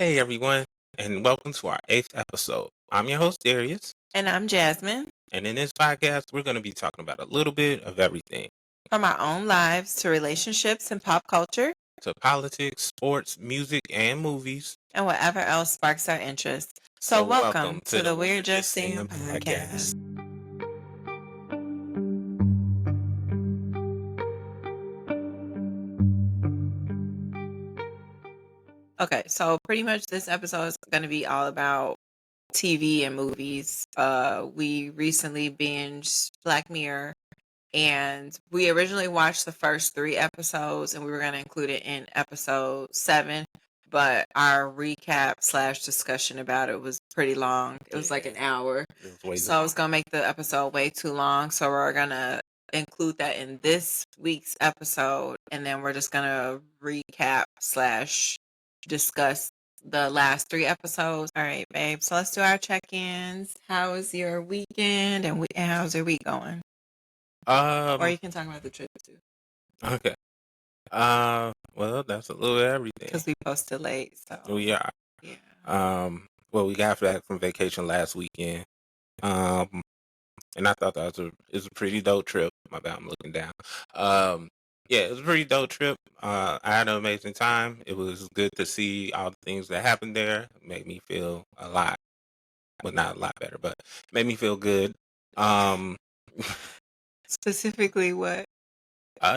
Hey everyone, and welcome to our eighth episode. I'm your host Darius, And I'm Jasmine. and in this podcast, we're going to be talking about a little bit of everything, From our own lives to relationships and pop culture, to politics, sports, music, and movies. and whatever else sparks our interest. So, So welcome welcome to to the the We're We're Just Just Saying Saying podcast. podcast. Okay, so pretty much this episode is going to be all about TV and movies. We recently binged Black Mirror, and we originally watched the first 3 episodes, and we were going to include it in episode 7. But our recap slash discussion about it was pretty long. It was like an hour. It was way So I was long. going to make the episode way too long. So we're going to include that in this week's episode. And then we're just going to recap slash discuss the last 3 episodes. All right, babe. So let's do our check-ins. How was your weekend and how's your week going? Or you can talk about the trip too. Okay. Well, that's a little of everything. Because we posted late, so Yeah. yeah. Well, we got back from vacation last weekend. And I thought that was a pretty dope trip. My bad, I'm looking down. Yeah, it was a pretty dope trip. I had an amazing time. It was good to see all the things that happened there. It made me feel a lot, well, not a lot better, but made me feel good. Um, Specifically, what?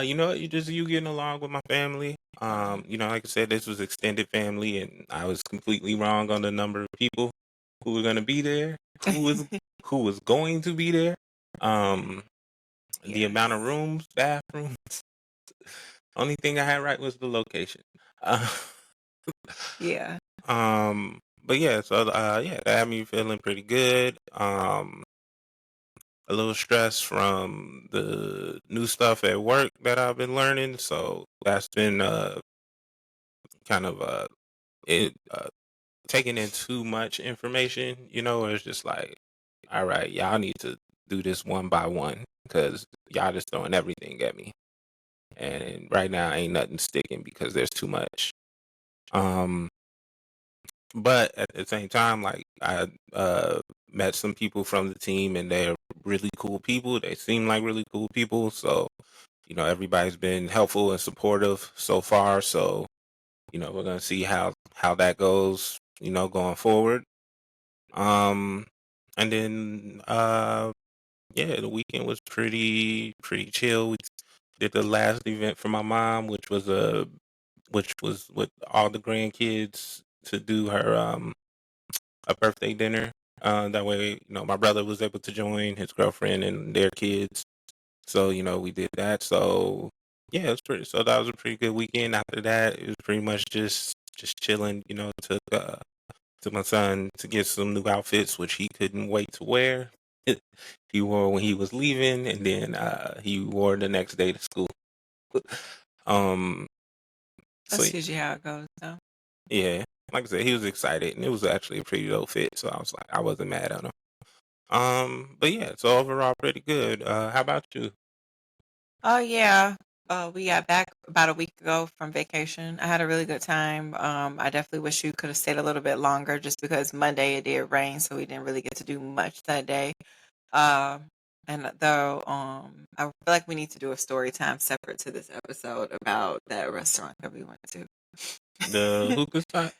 you getting along with my family. Like I said, this was extended family, and I was completely wrong on the number of people who were going to be there. Who was going to be there? The amount of rooms, bathrooms. Only thing I had right was the location. Yeah. But yeah, so yeah, that had me feeling pretty good. A little stress from the new stuff at work that I've been learning, so that's been kind of it taking in too much information. Where it's just like, all right, y'all need to do this one by one because y'all just throwing everything at me. And right now ain't nothing sticking because there's too much. But at the same time, like I met some people from the team and they're really cool people. They seem like really cool people. So, everybody's been helpful and supportive so far. So, we're gonna see how that goes, going forward. And then yeah, the weekend was pretty chill. We did the last event for my mom, which was with all the grandkids to do her a birthday dinner. That way, my brother was able to join his girlfriend and their kids. So, we did that. So yeah, so that was a pretty good weekend. After that, it was pretty much just chilling, to my son to get some new outfits, which he couldn't wait to wear. He wore when he was leaving, and then he wore the next day to school. um, so That's usually how it goes, though. yeah, like I said, he was excited, and it was actually a pretty dope fit. So I was like, I wasn't mad at him. But yeah, so overall, pretty good. How about you? Oh yeah. We got back about a week ago from vacation. I had a really good time. I definitely wish you could have stayed a little bit longer just because Monday it did rain, so we didn't really get to do much that day. Um, and though I feel like we need to do a story time separate to this episode about that restaurant that we went to. The hookah spot?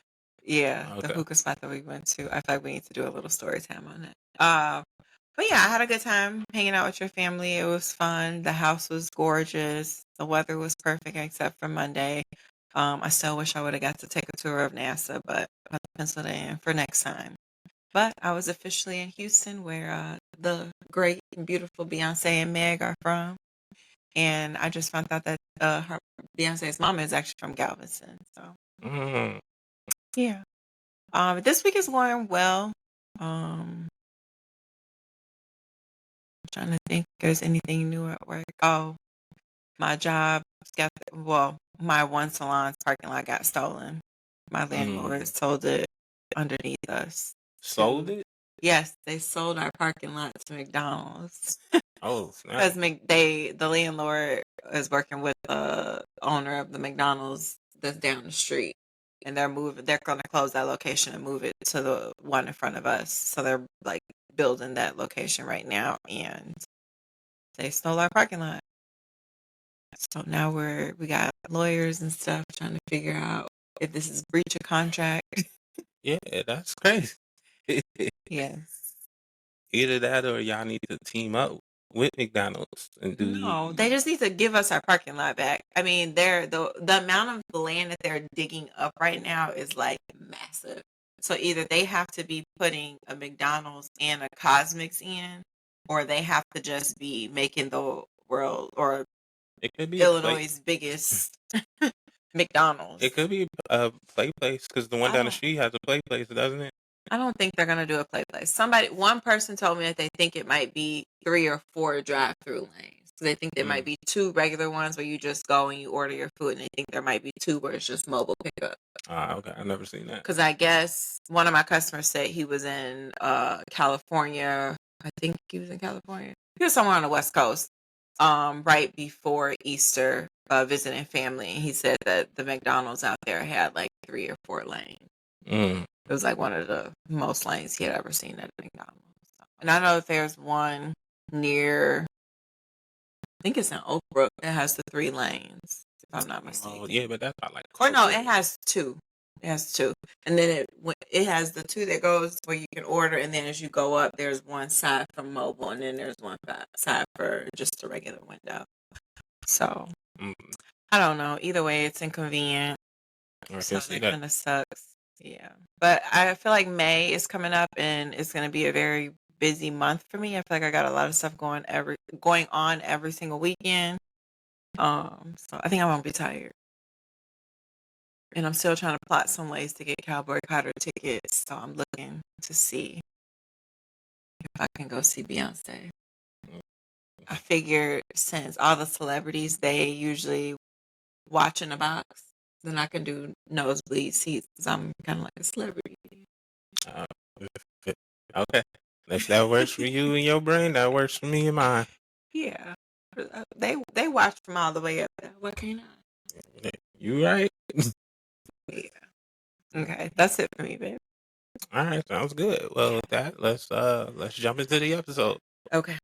Yeah, the Okay. hookah spot that we went to. I feel like we need to do a little story time on it. But yeah, I had a good time hanging out with your family. It was fun. The house was gorgeous. The weather was perfect except for Monday. I still wish I would have got to take a tour of NASA, but I have to pencil it in for next time. But I was officially in Houston, where the great and beautiful Beyonce and Meg are from, and I just found out that Beyonce's mama is actually from Galveston. So Mm, yeah. This week is going well. Trying to think if there's anything new at work. Oh, my job got my one salon's parking lot got stolen. My landlord sold it underneath us sold to. it? Yes, they sold our parking lot to McDonald's Oh, snap. because the landlord is working with the owner of the McDonald's that's down the street. and they're going to close that location and move it to the one in front of us. So they're like building that location right now, and they stole our parking lot. So now we got lawyers and stuff trying to figure out if this is breach of contract. Yeah, that's crazy. Yes. Either that or y'all need to team up with McDonald's and do. No, they just need to give us our parking lot back. I mean, the amount of the land that they're digging up right now is like massive. So either they have to be putting a McDonald's and a Cosmix in, or they have to just be making the world or It could be a play. Illinois' biggest McDonald's. It could be a play place because the one down the street has a play place, doesn't it? I don't think they're gonna do a play place. One person told me that they think it might be 3 or 4 drive-through lanes. So they think there might be 2 regular ones where you just go and you order your food, and they think there might be 2 where it's just mobile pickup. Okay, I've never seen that. Because I guess one of my customers said he was in California. I think he was in California. He was somewhere on the West Coast, right before Easter, visiting family. And he said that the McDonald's out there had like 3 or 4 lanes. It was like one of the most lanes he had ever seen at McDonald's. And I know that there's one near, I think it's in Oak Brook, that has the 3 lanes, if I'm not mistaken. Oh, yeah, but that's not like. Or no, it has 2. It has 2. And then it has the 2 that goes where you can order, and then as you go up, there's one side for mobile, and then there's one side for just a regular window. So, I don't know. Either way, it's inconvenient. So that kind of sucks. Yeah. But I feel like May is coming up, and it's going to be a very busy month for me. I feel like I got a lot of stuff going on every single weekend. So I think I'm going to be tired. And I'm still trying to plot some ways to get Cowboy Carter tickets. So I'm looking to see if I can go see Beyonce. I figured since all the celebrities, they usually watch in a box, then I can do nosebleed seats because I'm kind of like a celebrity. Okay. If that works for you and your brain, that works for me and mine. Yeah. They watch from all the way up there. What can't I? You right. Yeah. Okay, that's it for me, babe. All right, sounds good. Well, with that, let's jump into the episode. Okay.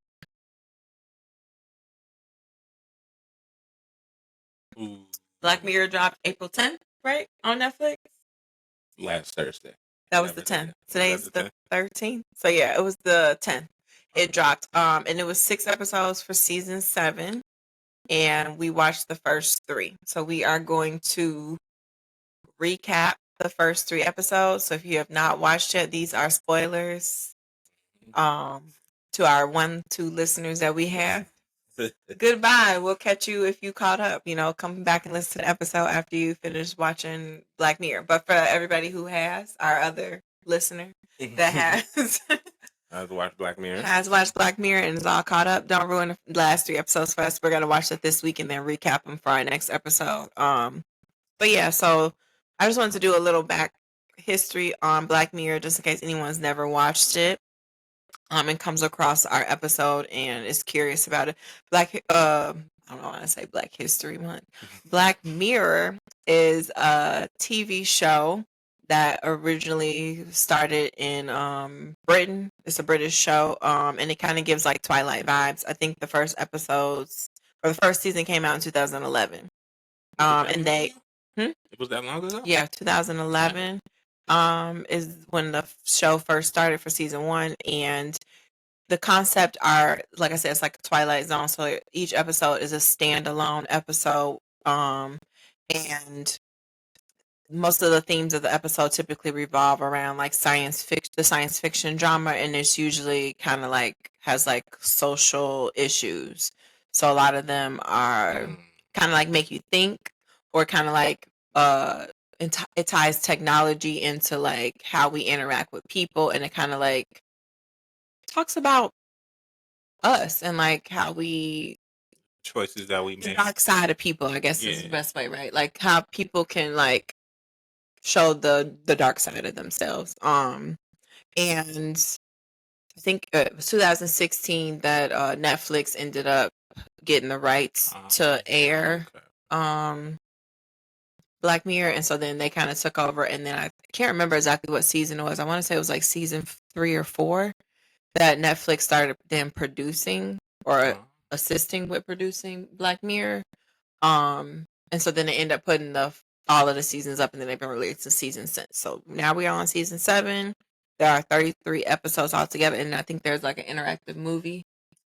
Black Mirror dropped April 10th, right? On Netflix? Last Thursday. That was the 10th. Today's the 13th. So yeah, it was the 10th. It dropped. And it was 6 episodes for season 7. And we watched the first 3. So we are going to recap the first 3 episodes. So if you have not watched it, these are spoilers. To our 1-2 listeners that we have. Goodbye. We'll catch you if you caught up. Come back and listen to the episode after you finish watching Black Mirror. But for everybody who has, our other listener that has watched Black Mirror. Has watched Black Mirror and is all caught up, don't ruin the last 3 episodes for us. We're gonna watch that this week and then recap them for our next episode. But yeah, so I just wanted to do a little back history on Black Mirror just in case anyone's never watched it. And comes across our episode and is curious about it. I don't want to say Black History Month. Black Mirror is a TV show that originally started in Britain. It's a British show, and it kind of gives like Twilight vibes. I think the first episodes or the first season came out in 2011. And they it was that long ago? Yeah, 2011. Is when the show first started for season 1, and the concept are, like I said, it's like a Twilight Zone. So each episode is a standalone episode, and most of the themes of the episode typically revolve around like the science fiction drama, and it's usually kind of like has like social issues. So a lot of them are kind of like make you think, or kind of like it ties technology into like how we interact with people, and it kind of like talks about us and like how we choices that we the make. dark side of people, I guess is the best way, right? Like how people can like show the dark side of themselves. And I think it was 2016 that Netflix ended up getting the rights to air Black Mirror, and so then they kind of took over, and then I can't remember exactly what season it was. I want to say it was like season 3 or 4 that Netflix started then producing or Uh, assisting with producing Black Mirror. And so then they end up putting the all of the seasons up, and then they've been released to season since. So now we are on season 7. There are 33 episodes altogether, and I think there's like an interactive movie.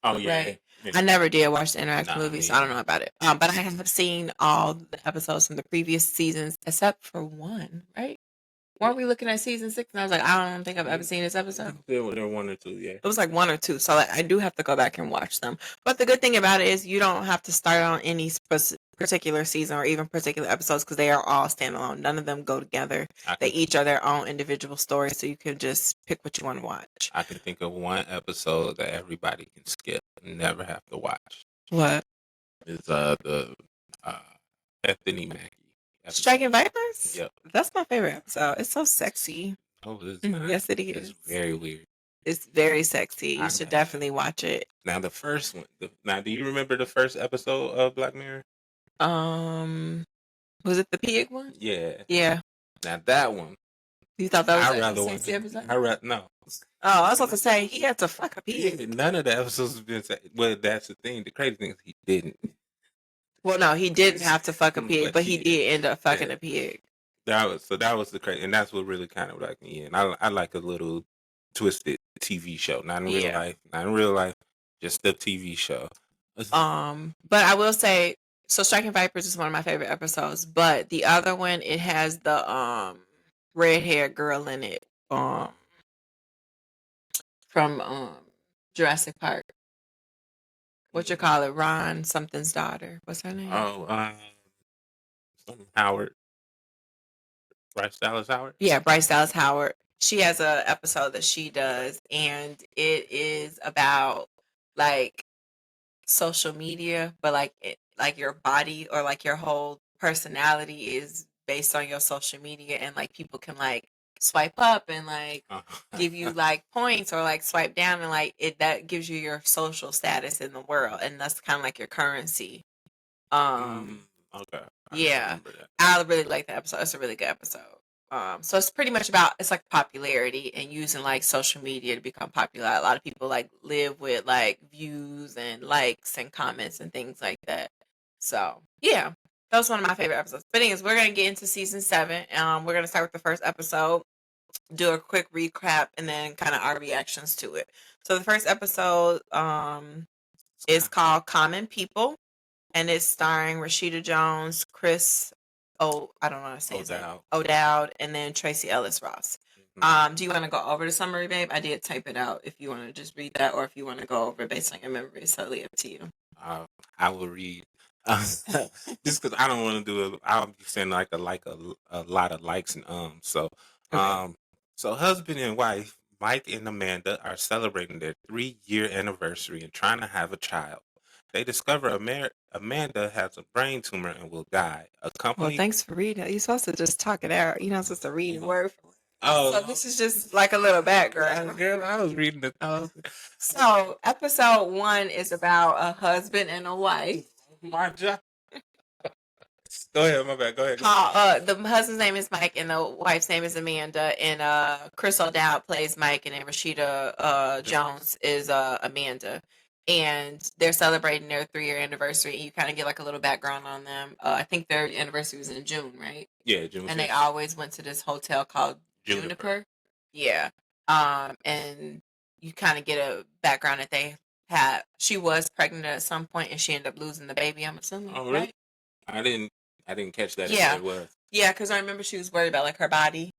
oh yeah, Right. yeah. I never did watch the interactive Nah, movie, me so I don't either. know about it. But I have seen all the episodes from the previous seasons except for one, right? Weren't we looking at season 6? And I was like, I don't think I've ever seen this episode. There were 1 or 2, yeah. It was like 1 or 2, so like, I do have to go back and watch them. But the good thing about it is you don't have to start on any particular season or even particular episodes because they are all standalone. None of them go together. I They can each are their own individual story, so you can just pick what you want to watch. I can think of one episode that everybody can skip and never have to watch. What? Is the uh Bethany Mackie episode. Striking Vipers? Yep. That's my favorite episode. It's so sexy. Oh, it's Yes, it It's is. very weird. It's very sexy. You I should know. definitely watch it. Now the first one. Now, do you remember the first episode of Black Mirror? Was it the pig one? Yeah. Yeah. Now that one, You thought that I was a rather sexy watch. episode? I rather no. Oh, I was about to say he had to fuck a Yeah, pig. none of the episodes have been. Well, that's the thing. The crazy thing is he didn't. Well, no, he didn't have to fuck a pig, but he he did end up fucking yeah. a pig. That was the crazy, and that's what really kind of like me in. I like a little twisted TV show, not in real Yeah. life, not in real life, just a TV show. But I will say, so Striking Vipers is one of my favorite episodes. But the other one, it has the red haired girl in it. From Jurassic Park. What you call it? Ron something's daughter. What's her name? Oh, something Howard, Bryce Dallas Howard. Yeah, Bryce Dallas Howard. She has a episode that she does, and it is about like social media, but like your body or like your whole personality is based on your social media, and like people can like swipe up and like give you like points or like swipe down, and like it that gives you your social status in the world, and that's kind of like your currency. Okay. Yeah, I really like that episode. It's a really good episode. So it's pretty much about it's like popularity and using like social media to become popular. A lot of people like live with like views and likes and comments and things like that. So yeah, that was one of my favorite episodes. But anyways, we're gonna get into season 7. We're gonna start with the first episode, do a quick recap, and then kind of our reactions to it. So the first episode is called Common People, and it's starring Rashida Jones, Chris. Oh, I don't know how to say his name. O'Dowd, and then Tracy Ellis Ross. Do you want to go over the summary, babe? I did type it out. If you want to just read that, or if you want to go over it based on your memory, it's totally up to you. I will read. Just because I don't want to do it, I'll be saying like a lot of likes and So Okay. so husband and wife Mike and Amanda are celebrating their 3-year anniversary and trying to have a child. They discover Amanda has a brain tumor and will die. Well, thanks for reading it. You're supposed to just talk it out. You're not supposed to read word for word. Oh, So this is just like a little background. girl, I was reading it. So episode 1 is about a husband and a wife. My job. Go ahead, my bad. Go ahead. The husband's name is Mike and the wife's name is Amanda, and Chris O'Dowd plays Mike, and then Rashida Jones is Amanda, and they're celebrating their 3-year anniversary. And you kind of get like a little background on them. I think their anniversary was in June, right? Yeah, June. And they always went to this hotel called Juniper. Yeah. And you kind of get a background that they had. She was pregnant at some point, and she ended up losing the baby. I'm assuming. Oh, really? Right? I didn't catch that. Yeah. It was. Yeah, because I remember she was worried about like her body.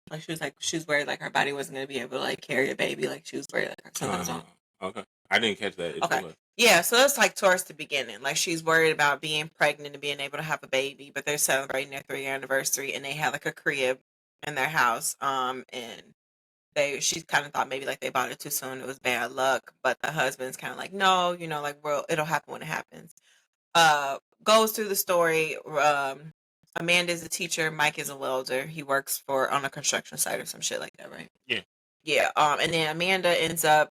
Like she was worried like her body wasn't gonna be able to like carry a baby. Like she was worried like something was wrong. Okay. I didn't catch that. Okay. Yeah, so that's like towards the beginning. Like she's worried about being pregnant and being able to have a baby, but they're celebrating their 3-year anniversary, and they have like a crib in their house. And she kind of thought maybe like they bought it too soon. It was bad luck, but the husband's kind of like, no, like, well, it'll happen when it happens. Goes through the story. Amanda's a teacher. Mike is a welder. He works on a construction site or some shit like that, right? Yeah. Yeah. And then Amanda ends up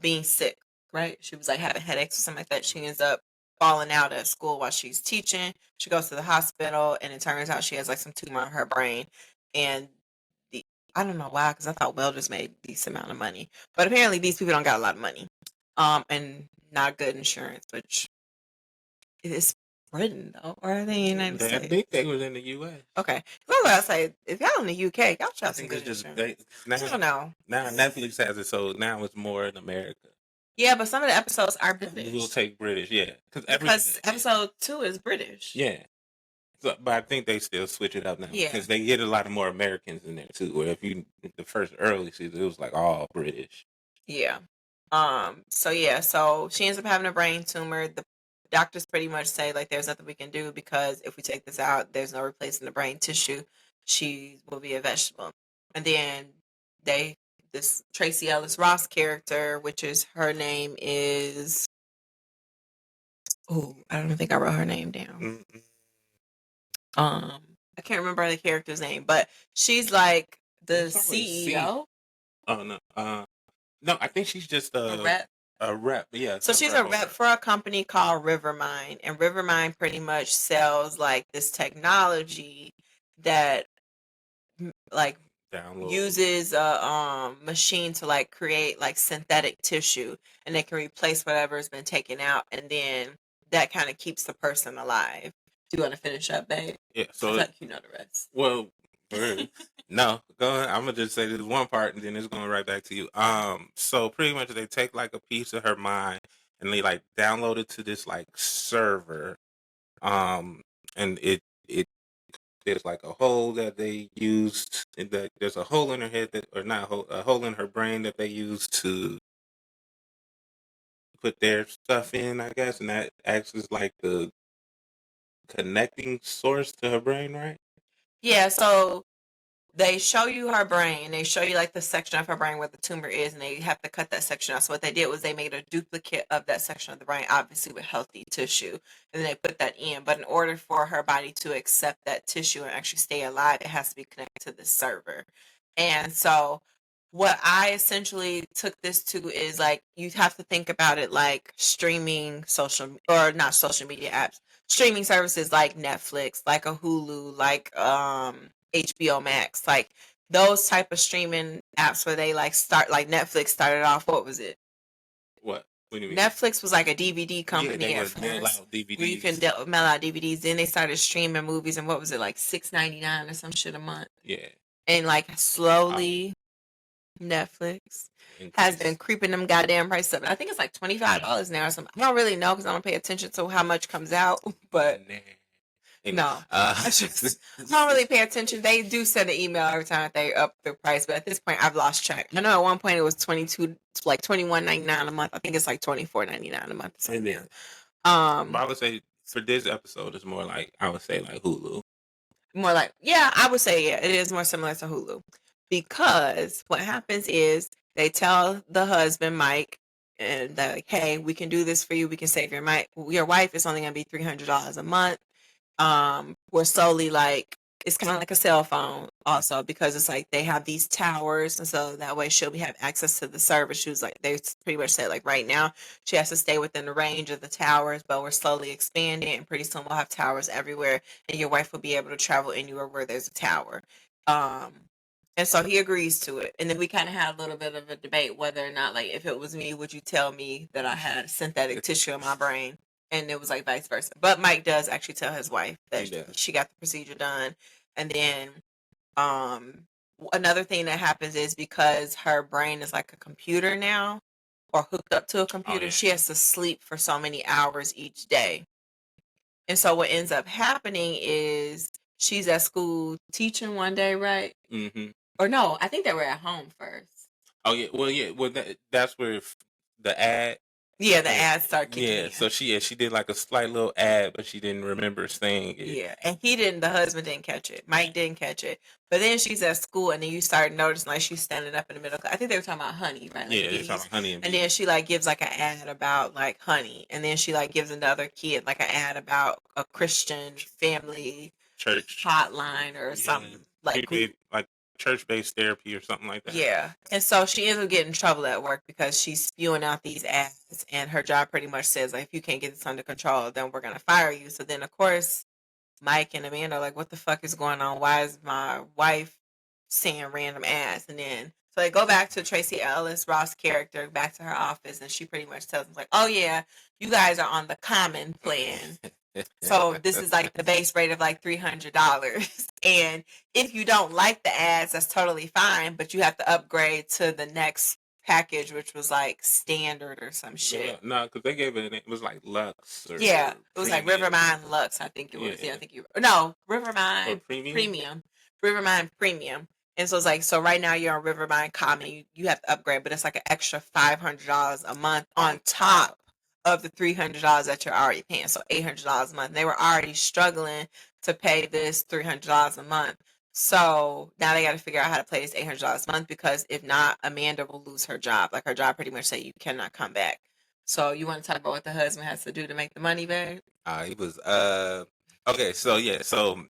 being sick, right? She was like having headaches or something like that. She ends up falling out at school while she's teaching. She goes to the hospital, and it turns out she has like some tumor in her brain. And the I don't know why, because I thought welders made decent amount of money, but apparently these people don't got a lot of money, and not good insurance, which is Britain though, or are they in the United I States? think they was in the U.S. Okay, well, I was say if y'all in the UK, y'all should I have some think it's good just insurance. I now. don't know. Now Netflix has it, so now it's more in America. Yeah, but some of the episodes are We'll British take British, yeah, because because everything, episode 2 is British. yeah. So, but I think they still switch it up now Yeah. because they get a lot of more Americans in there too. Where the first early season, it was like all British. Yeah. So yeah, so she ends up having a brain tumor. The doctors pretty much say like there's nothing we can do because if we take this out, there's no replacing the brain tissue. She will be a vegetable. And then they this Tracy Ellis Ross character, which is her name is oh, I don't think I wrote her name down. Mm-mm. I can't remember the character's name, but she's like the Start with a C. CEO. Oh no, no, I think she's just A rep. a rep. Yeah, So some she's rep a over rep there. for a company called Rivermind, and Rivermind pretty much sells like this technology that like Download. uses a machine to like create like synthetic tissue, and they can replace whatever's been taken out, and then that kind of keeps the person alive. Do you want to finish up, babe? Yeah. I So feel like you know the rest. well, no, go ahead. I'm gonna just say this one part, and then it's going right back to you. So pretty much they take like a piece of her mind and they like download it to this like server. And it there's like a hole that they used. That there's a hole in her head that, or not a hole in her brain that they use to put their stuff in, I guess, and that acts as like the connecting source to her brain, right? Yeah, so they show you her brain. They show you like the section of her brain where the tumor is, and they have to cut that section out. So what they did was they made a duplicate of that section of the brain, obviously with healthy tissue, and then they put that in. But in order for her body to accept that tissue and actually stay alive, it has to be connected to the server. And so what I essentially took this to is like you have to think about it like streaming social or not social media apps, streaming services like Netflix, like a Hulu, like HBO Max, like those type of streaming apps where they like start like Netflix started off. What was it? What do you mean? Netflix was like a DVD Yeah, company they at would mail first out where you can DVDs. mail out DVDs. Then they started streaming movies, and what was it like $6.99 or some shit a month? Yeah, And like uh, slowly Netflix has been increase. creeping them goddamn prices up. I think it's like $25 now or something. I don't really know because I don't pay attention to how much comes out, but Nah. Anyway, no, I just I don't really pay attention. They do send an email every time that they up the price, but at this point, I've lost track. I know at one point it was 22, like 21.99 a month. I think it's like 24.99 a month or and something then, now. but I would say for this episode, it's more like I would say like Hulu. More like, yeah, I would say, yeah, it is more similar to Hulu because what happens is they tell the husband, Mike, and they're like, hey, we can do this for you. We can save your wife. It's only going to be $300 a month. We're solely like, it's kind of like a cell phone also because it's like they have these towers, and so that way she'll have access to the service. She was like, they pretty much said like right now she has to stay within the range of the towers, but we're slowly expanding, and pretty soon we'll have towers everywhere, and your wife will be able to travel anywhere where there's a tower. Um, and so he agrees to it, and then we kind of had a little bit of a debate whether or not, like, if it was me, would you tell me that I had synthetic tissue in my brain? And it was like vice versa. But Mike does actually tell his wife He that does. she got the procedure done. And then um another thing that happens is because her brain is like a computer now or hooked up to a Oh computer, yeah. she has to sleep for so many hours each day. And so what ends up happening is she's at school teaching one day, right? Mm-hmm. Or no, I think they were at home first. Oh yeah. Well, yeah. Well, that's where the ad. Yeah, the Yeah, ads start kicking yeah. in. So she did like a slight little ad, but she didn't remember saying it. Yeah, and he didn't. The husband didn't catch it. Mike didn't catch it. But then she's at school, and then you start noticing like she's standing up in the middle. I think they were talking about honey, right? Like Yeah, they're talking bees. about honey and And then bees. she like gives like an ad about like honey, and then she like gives another kid like an ad about a Christian family Church. hotline or Yeah. something like They like church-based therapy or something like that. Yeah. And so she ends up getting in trouble at work because she's spewing out these ads, and her job pretty much says, like, if you can't get this under control, then we're gonna fire you. So then of course Mike and Amanda are like, what the fuck is going on? Why is my wife saying random ads? And then so they go back to Tracy Ellis Ross character, back to her office, and she pretty much tells them like, oh yeah, you guys are on the common plan. So this is like the base rate of like $300. And if you don't like the ads, that's totally fine, but you have to upgrade to the next package, which was like standard or some Yeah, shit. no, because they gave it was like Lux or Yeah, it was like Premium. Rivermine Lux, I think it was. Yeah, I Yeah. think you no Or Rivermine Premium. Premium, Rivermine Premium. And so it's like, so right now you're on Rivermine Common, you have to upgrade, but it's like an extra $500 a month on top of the $300 that you're already paying. So $800 a month. They were already struggling to pay this $300 a month. So now they got to figure out how to pay this $800 a month, because if not, Amanda will lose her job. Like her job pretty much say you cannot come back. So you want to talk about what the husband has to do to make the money back? He was okay. So yeah, so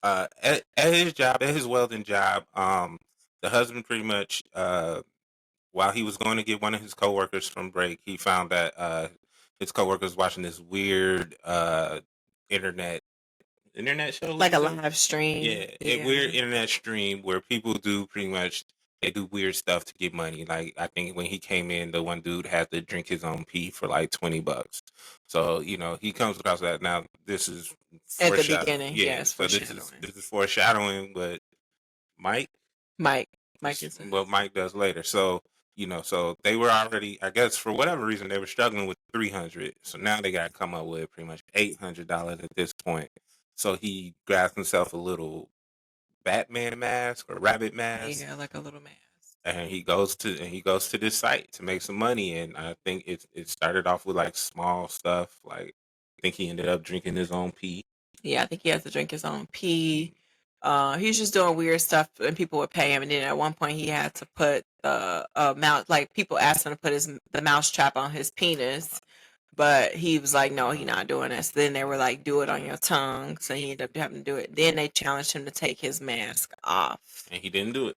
at his job, at his welding job, the husband pretty much while he was going to get one of his coworkers from break, he found that his coworker was watching this weird internet show, Like a Lisa? live stream. Yeah, a weird internet stream where people do pretty much they do weird stuff to get money. Like I think when he came in, the one dude had to drink his own pee for like $20. So he comes across that. Now this is At the foreshadowing. beginning, Yeah, yes, so foreshadowing. this is foreshadowing what Mike Mike is what Mike does later. So so they were already, I guess, for whatever reason, they were struggling with 300. So now they got to come up with pretty much $800 at this point. So he grabs himself a little Batman mask or rabbit mask, yeah, like a little mask. and he goes to this site to make some money. And I think it started off with like small stuff. Like I think he ended up drinking his own pee. Yeah, I think he has to drink his own pee. He was just doing weird stuff, and people would pay him. And then at one point, he had to put a mouse. Like people asked him to put the mouse trap on his penis, but he was like, "No, he's not doing this." Then they were like, "Do it on your tongue," so he ended up having to do it. Then they challenged him to take his mask off. And he didn't do it.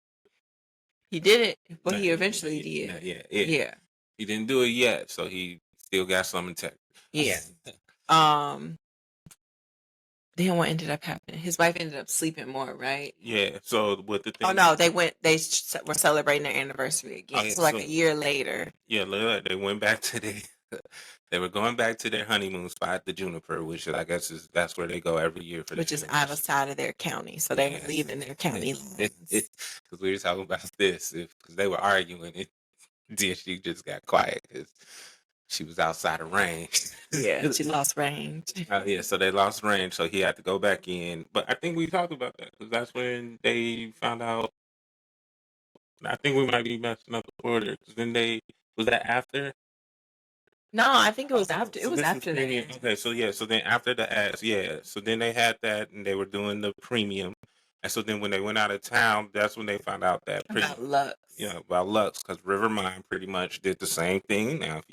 He did it, but Not, he eventually not did. yet. Yeah, He didn't do it yet, so he still got some intact. yeah. Um, then what ended up happening? His wife ended up sleeping more, right? Yeah. So what the thing? Oh no, they went. They were celebrating their anniversary again. yeah, So like a year later. Yeah, they went back to they were going back to their honeymoon spot, the Juniper, which I guess that's where they go every year for Which their is out of anniversary. side of their county, so they were leaving their county lines. Because we were talking about this, because they were arguing it. Then she just got quiet because she was outside of range. Yeah, she lost range. Yeah, so they lost range, so he had to go back in. But I think we talked about that because that's when they found out. I think we might be messing up the order because then was that after? No, I think it was after. It So was this is after premium. that. Okay, so yeah, so then after the ads, yeah, so then they had that and they were doing the premium, and so then when they went out of town, that's when they found out that About Lux. about Lux, because Rivermind pretty much did the same thing. Now, if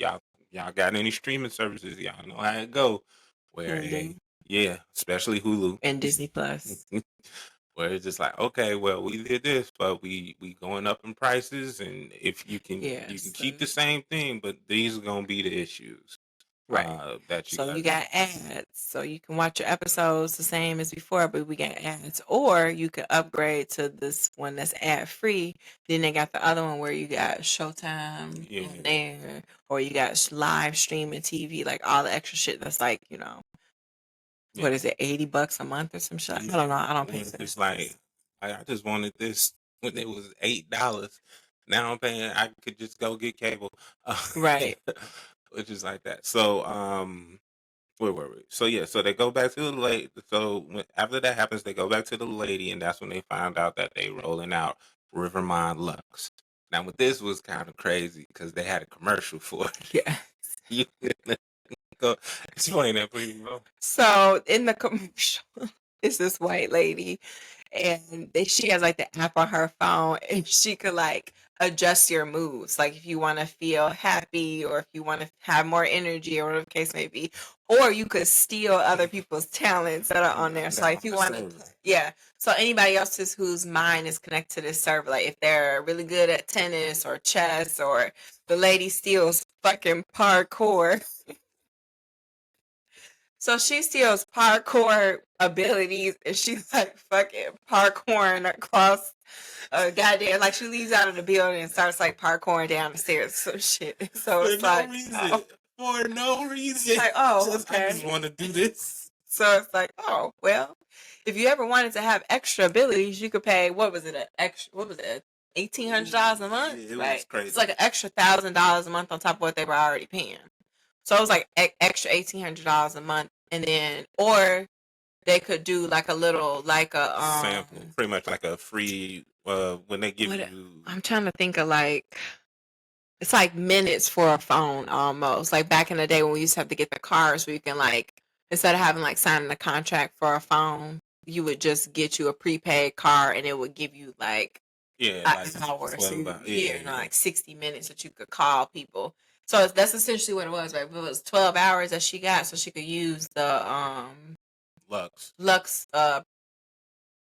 y'all got any streaming services, y'all know how it go. Where Hulu. yeah, especially Hulu And Disney Plus. where it's just like, okay, well, we did this, but we going up in prices, and if you can keep the same thing, but these are gonna be the issues, right? that you So you got ads, so you can watch your episodes the same as before, but we got ads, or you can upgrade to this one that's ad free. Then they got the other one where you got Showtime on there, or you got live streaming TV, like all the extra shit that's like what is it, $80 a month or some shit? I don't know. I don't pay for It's like I just wanted this when it was $8. Now I'm paying. I could just go get cable, right? which is like that. So where were we? So yeah, so they go back to the lady. So after that happens, they go back to the lady, and that's when they found out that they rolling out Rivermind Lux. Now, with this was kind of crazy because they had a commercial for it. Yeah. You go explain that, please, bro. So in the commercial, it's this white lady, and she has like the app on her phone, and she could like adjust your moods, like if you want to feel happy or if you want to have more energy or whatever the case may be, or you could steal other people's talents that are on there. So like, if you want to, yeah. So anybody else's whose mind is connected to this server, like if they're really good at tennis or chess, or the lady steals fucking parkour. So she steals parkour abilities, and she's like fucking parkouring across a goddamn, like she leaves out of the building and starts like parkouring down the stairs, some shit. So For it's no like, reason. For no reason. like, oh, I okay. just want to do this. So it's like, oh, well, if you ever wanted to have extra abilities, you could pay, what was it, $1,800 a month? Yeah, it right? was crazy. It's like an extra $1,000 a month on top of what they were already paying. So it was like extra $1,800 a month, and then, or they could do like a little, like a sample, pretty much like a free. When they give you, I'm trying to think of like, it's like minutes for a phone almost. Like back in the day when we used to have to get the cars where you can like, instead of having like signing a contract for a phone, you would just get you a prepaid car and it would give you like like an hour. So like 60 minutes that you could call people. So that's essentially what it was, right? It was 12 hours that she got so she could use the Lux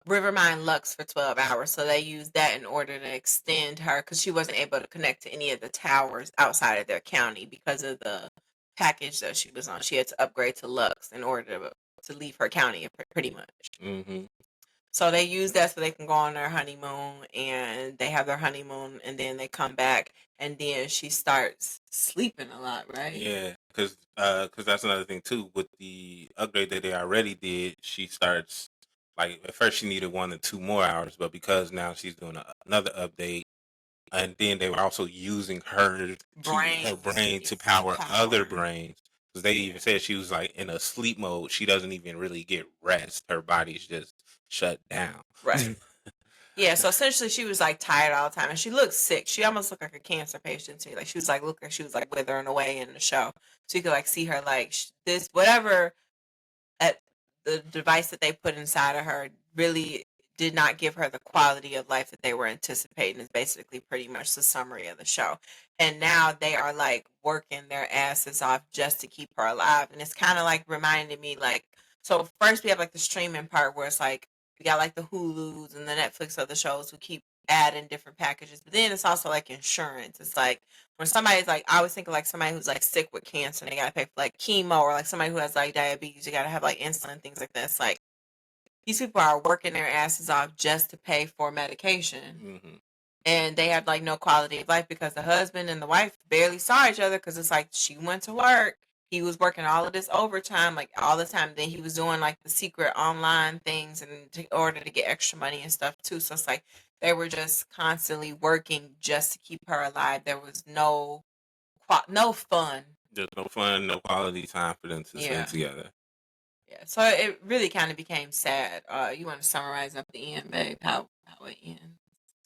Rivermine Lux for 12 hours. So they used that in order to extend her, because she wasn't able to connect to any of the towers outside of their county because of the package that she was on. She had to upgrade to Lux in order to leave her county, pretty much. Mm-hmm. So they use that so they can go on their honeymoon, and they have their honeymoon, and then they come back, and then she starts sleeping a lot, right? Yeah, because that's another thing too. With the upgrade that they already did, she starts like at first she needed 1 to 2 more hours, but because now she's doing another update, and then they were also using her brain to power other brains. Because they even said she was like in a sleep mode. She doesn't even really get rest. Her body's just shut down. Right. Yeah, so essentially she was like tired all the time, and she looked sick. She almost looked like a cancer patient to me. Like she was like, look, she was like withering away in the show. So you could like see her like this whatever at the device that they put inside of her really did not give her the quality of life that they were anticipating, is basically pretty much the summary of the show. And now they are like working their asses off just to keep her alive. And it's kind of like reminding me like, so first we have like the streaming part where it's like we got like the Hulus and the Netflix of the shows who keep adding different packages. But then it's also like insurance. It's like when somebody's like, I always think of like somebody who's like sick with cancer and they gotta pay for like chemo, or like somebody who has like diabetes, you gotta have like insulin, things like this. Like these people are working their asses off just to pay for medication. Mm-hmm. And they have like no quality of life because the husband and the wife barely saw each other, because it's like she went to work, he was working all of this overtime like all the time, then he was doing like the secret online things in order to get extra money and stuff too. So it's like they were just constantly working just to keep her alive. There was no fun. There's no fun, no quality time for them to spend together. Yeah, so it really kind of became sad. You want to summarize up the end, babe? How it ends?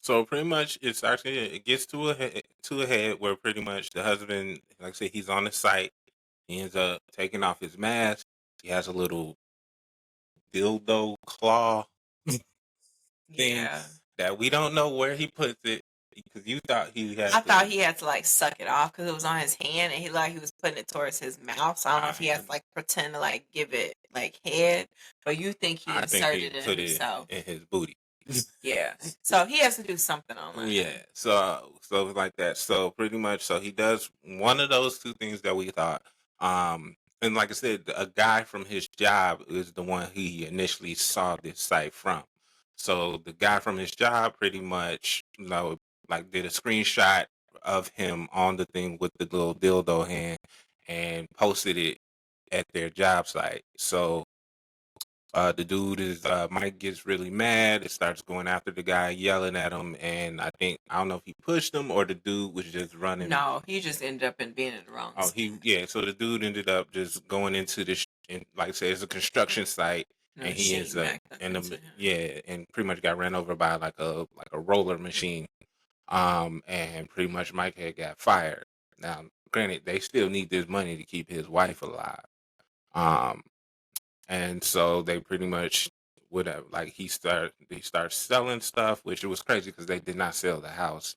So pretty much, it gets to a head where pretty much the husband, like I said, he's on the site. He ends up taking off his mask. He has a little dildo claw thing that we don't know where he puts it, because you thought he had. I thought he had to like suck it off because it was on his hand, and he was putting it towards his mouth. So I don't know if he has to like pretend to like give it like head, but you think he inserted it in himself in his booty. Yeah, so he has to do something online. Yeah, so like that. So pretty much, so he does one of those two things that we thought. And like I said, a guy from his job is the one he initially saw this site from. So the guy from his job pretty much, like did a screenshot of him on the thing with the little dildo hand and posted it at their job site. So the dude Mike gets really mad. It starts going after the guy, yelling at him, and I don't know if he pushed him or the dude was just running. No, he just ended up being in the wrong. Oh, so the dude ended up just going into this, and like I said, it's a construction site, and he ends up and pretty much got ran over by like a roller machine, and pretty much Mike had got fired. Now, granted, they still need this money to keep his wife alive, and so they pretty much would have like they start selling stuff, which it was crazy because they did not sell the house.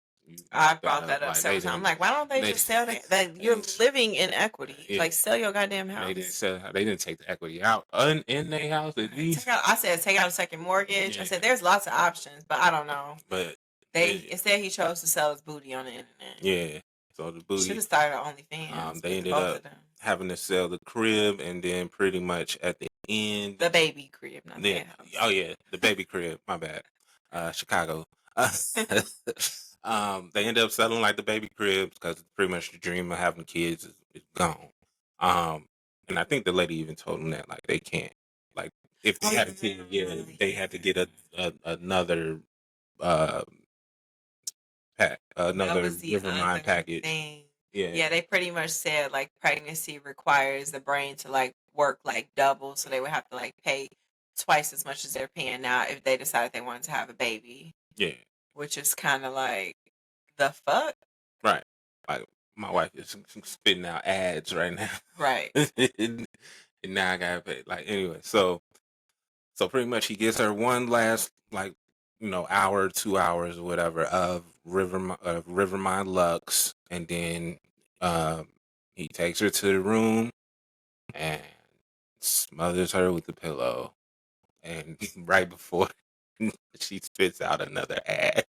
I brought that up Like several times. I'm like, why don't they just sell that you're living in equity? Yeah. Like, sell your goddamn They house. didn't sell. They didn't take the equity out in their house at least. I said take out a second mortgage. I said there's lots of options, but I don't know. But instead he chose to sell his booty on the internet. Yeah. So the booty should have started OnlyFans. they ended both up of them. having to sell the crib, and then pretty much at the end, The baby crib, not the house. Oh yeah, the baby crib. My bad. Chicago. They ended up selling like the baby cribs because pretty much the dream of having kids is gone. And I think the lady even told them that like they can't, like if they had a kid, they had to get another another Rivermind package. Thing. Yeah. Yeah, they pretty much said like pregnancy requires the brain to like work like double, so they would have to like pay twice as much as they're paying now if they decided they wanted to have a baby. Yeah. Which is kind of like the fuck. Right. Like my wife is spitting out ads right now. Right. And now I gotta pay. Like anyway, so pretty much he gives her one last like hour, 2 hours, or whatever of Rivermind Lux, and then he takes her to the room and smothers her with the pillow, and right before she spits out another ad.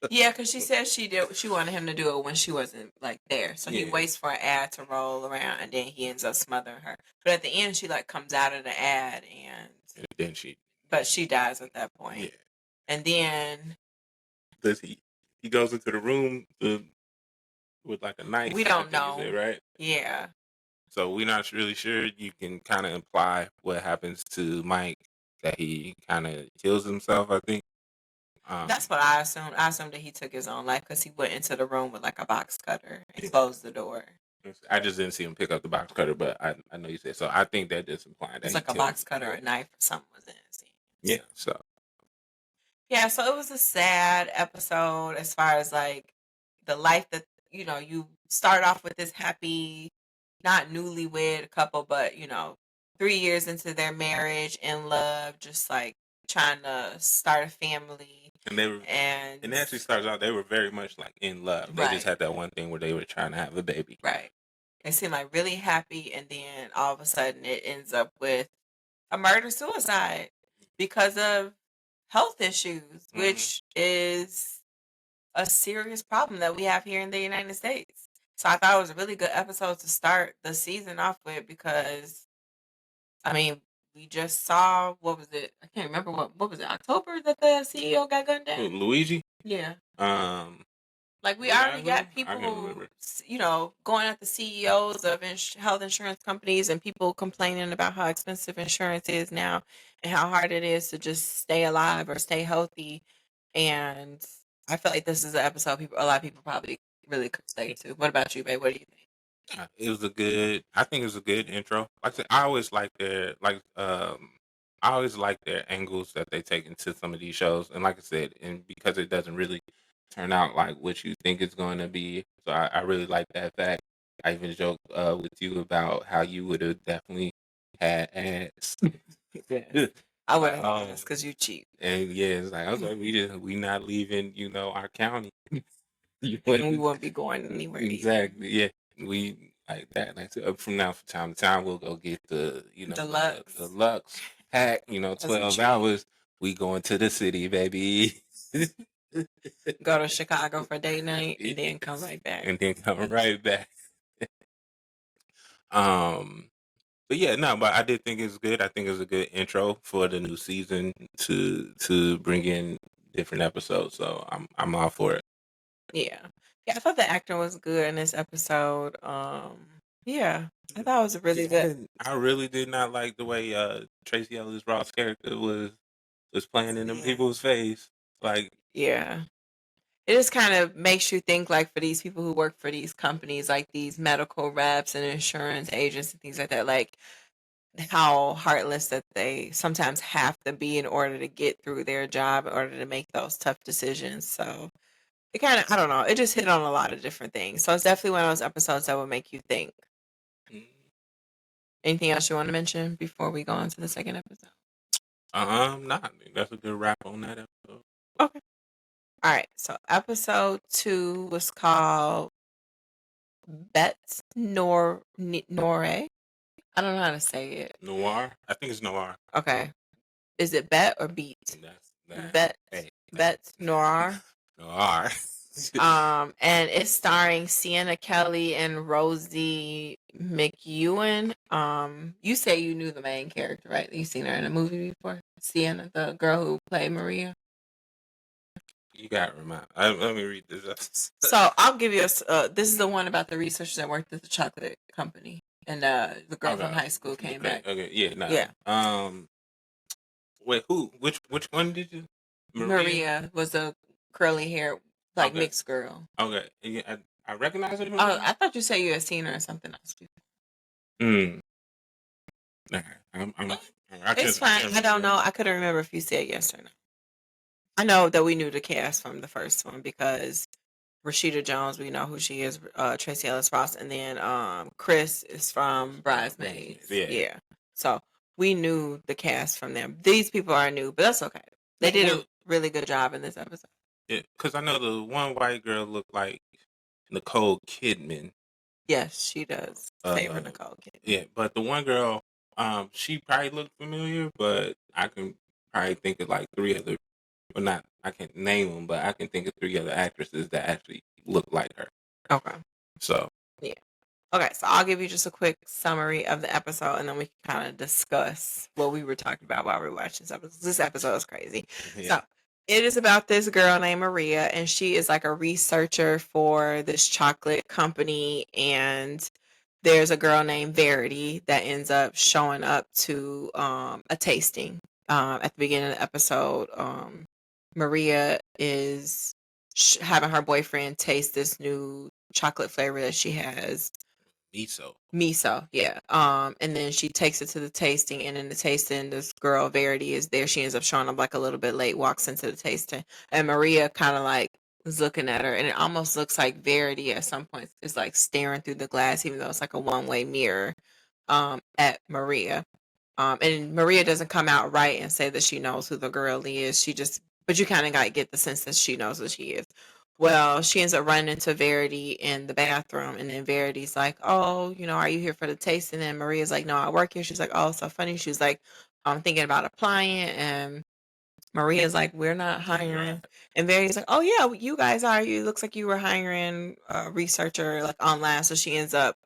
Yeah, because she said she wanted him to do it when she wasn't like there. So he waits for an ad to roll around, and then he ends up smothering her. But at the end, she like comes out of the ad, and then but she dies at that point. Yeah. And then he goes into the room with like a knife. We don't know, right? Yeah. So we're not really sure. You can kind of imply what happens to Mike, that he kind of kills himself, I think. That's what I assumed. I assumed that he took his own life because he went into the room with like a box cutter and closed the door. I just didn't see him pick up the box cutter, but I know you said so. I think that just implied that it's like a box cutter, a knife, or something was in his hand. Yeah. So yeah, so it was a sad episode as far as like the life that you start off with this happy, not newlywed couple, but 3 years into their marriage, in love, just like trying to start a family. And it actually starts out, they were very much like in love. They just had that one thing where they were trying to have a baby. Right. They seem like really happy, and then all of a sudden it ends up with a murder-suicide because of health issues, which is a serious problem that we have here in the United States. So I thought it was a really good episode to start the season off with because, I mean, we just saw, what was it? I can't remember what was it, October that the CEO got gunned down? Luigi? Yeah. Like we already got people, going at the CEOs of health insurance companies and people complaining about how expensive insurance is now and how hard it is to just stay alive or stay healthy. And I feel like this is an episode a lot of people probably really could stay to. What about you, babe? What do you think? I think it was a good intro. Like I said, I always like their angles that they take into some of these shows. And like I said, and because it doesn't really turn out like what you think it's going to be. So I really like that fact. I even joked with you about how you would have definitely had ads. I would have because you cheap. And yeah, it's like, okay, we not leaving, our county. We won't be going anywhere. Exactly. Yeah. We like that. Like from time to time, we'll go get the the Lux pack. 12 hours. We going to the city, baby. Go to Chicago for date night and then come right back. But yeah, no, but I did think it's good. I think it's a good intro for the new season to bring in different episodes. So I'm all for it. Yeah. I thought the actor was good in this episode. Yeah, I thought it was really good. I really did not like the way Tracy Ellis Ross' character was playing in them people's face. Like, yeah, it just kind of makes you think, like, for these people who work for these companies, like these medical reps and insurance agents and things like that, like how heartless that they sometimes have to be in order to get through their job, in order to make those tough decisions. So it kind of, I don't know, it just hit on a lot of different things. So it's definitely one of those episodes that will make you think. Anything else you want to mention before we go on to the second episode? nah, that's a good wrap on that episode. Okay. All right. So episode 2 was called Bets Nore. I don't know how to say it. Noir. I think it's noir. Okay. Is it Bet or Beat? That. Bet. Hey. Bets Noir. Noir. And it's starring Sienna Kelly and Rosie McEwen. You say you knew the main character, right? You seen her in a movie before? Sienna, the girl who played Maria. You got to remind. Let me read this. So I'll give you this is the one about the researchers that worked at the chocolate company, and the girl from high school came back. Okay, yeah, no. Yeah. Wait, who? Which one did you? Maria was a curly hair, like mixed girl. Okay, yeah, I recognize her. Oh, I thought you said you had seen her or something else. It's fine. I don't know. I couldn't remember if you said yes or no. I know that we knew the cast from the first one because Rashida Jones, we know who she is. Tracy Ellis Ross, and then Chris is from Bridesmaids. Yeah. So we knew the cast from them. These people are new, but that's okay. They did a really good job in this episode. Yeah, because I know the one white girl looked like Nicole Kidman. Yes, she does. Favor Nicole Kidman. Yeah, but the one girl, she probably looked familiar, but I can probably think of like 3 other, or not, I can't name them, but I can think of 3 other actresses that actually look like her. Okay. So. Yeah. Okay, so I'll give you just a quick summary of the episode, and then we can kind of discuss what we were talking about while we were watching this episode. This episode is crazy. Yeah. So it is about this girl named Maria, and she is like a researcher for this chocolate company, and there's a girl named Verity that ends up showing up to a tasting. At the beginning of the episode, Maria is having her boyfriend taste this new chocolate flavor that she has. Miso, yeah. And then she takes it to the tasting, and in the tasting, this girl Verity is there. She ends up showing up like a little bit late, walks into the tasting, and Maria kind of like was looking at her, and it almost looks like Verity at some point is like staring through the glass, even though it's like a one-way mirror, at Maria. And Maria doesn't come out right and say that she knows who the girl is. She just, but you kind of got to get the sense that she knows who she is. Well, she ends up running into Verity in the bathroom, and then Verity's like, "Oh, are you here for the tasting?" And Maria's like, "No, I work here." She's like, "Oh, so funny." She's like, "I'm thinking about applying," and Maria's like, "We're not hiring." And Verity's like, "Oh yeah, you guys are. You looks like you were hiring a researcher like online." So she ends up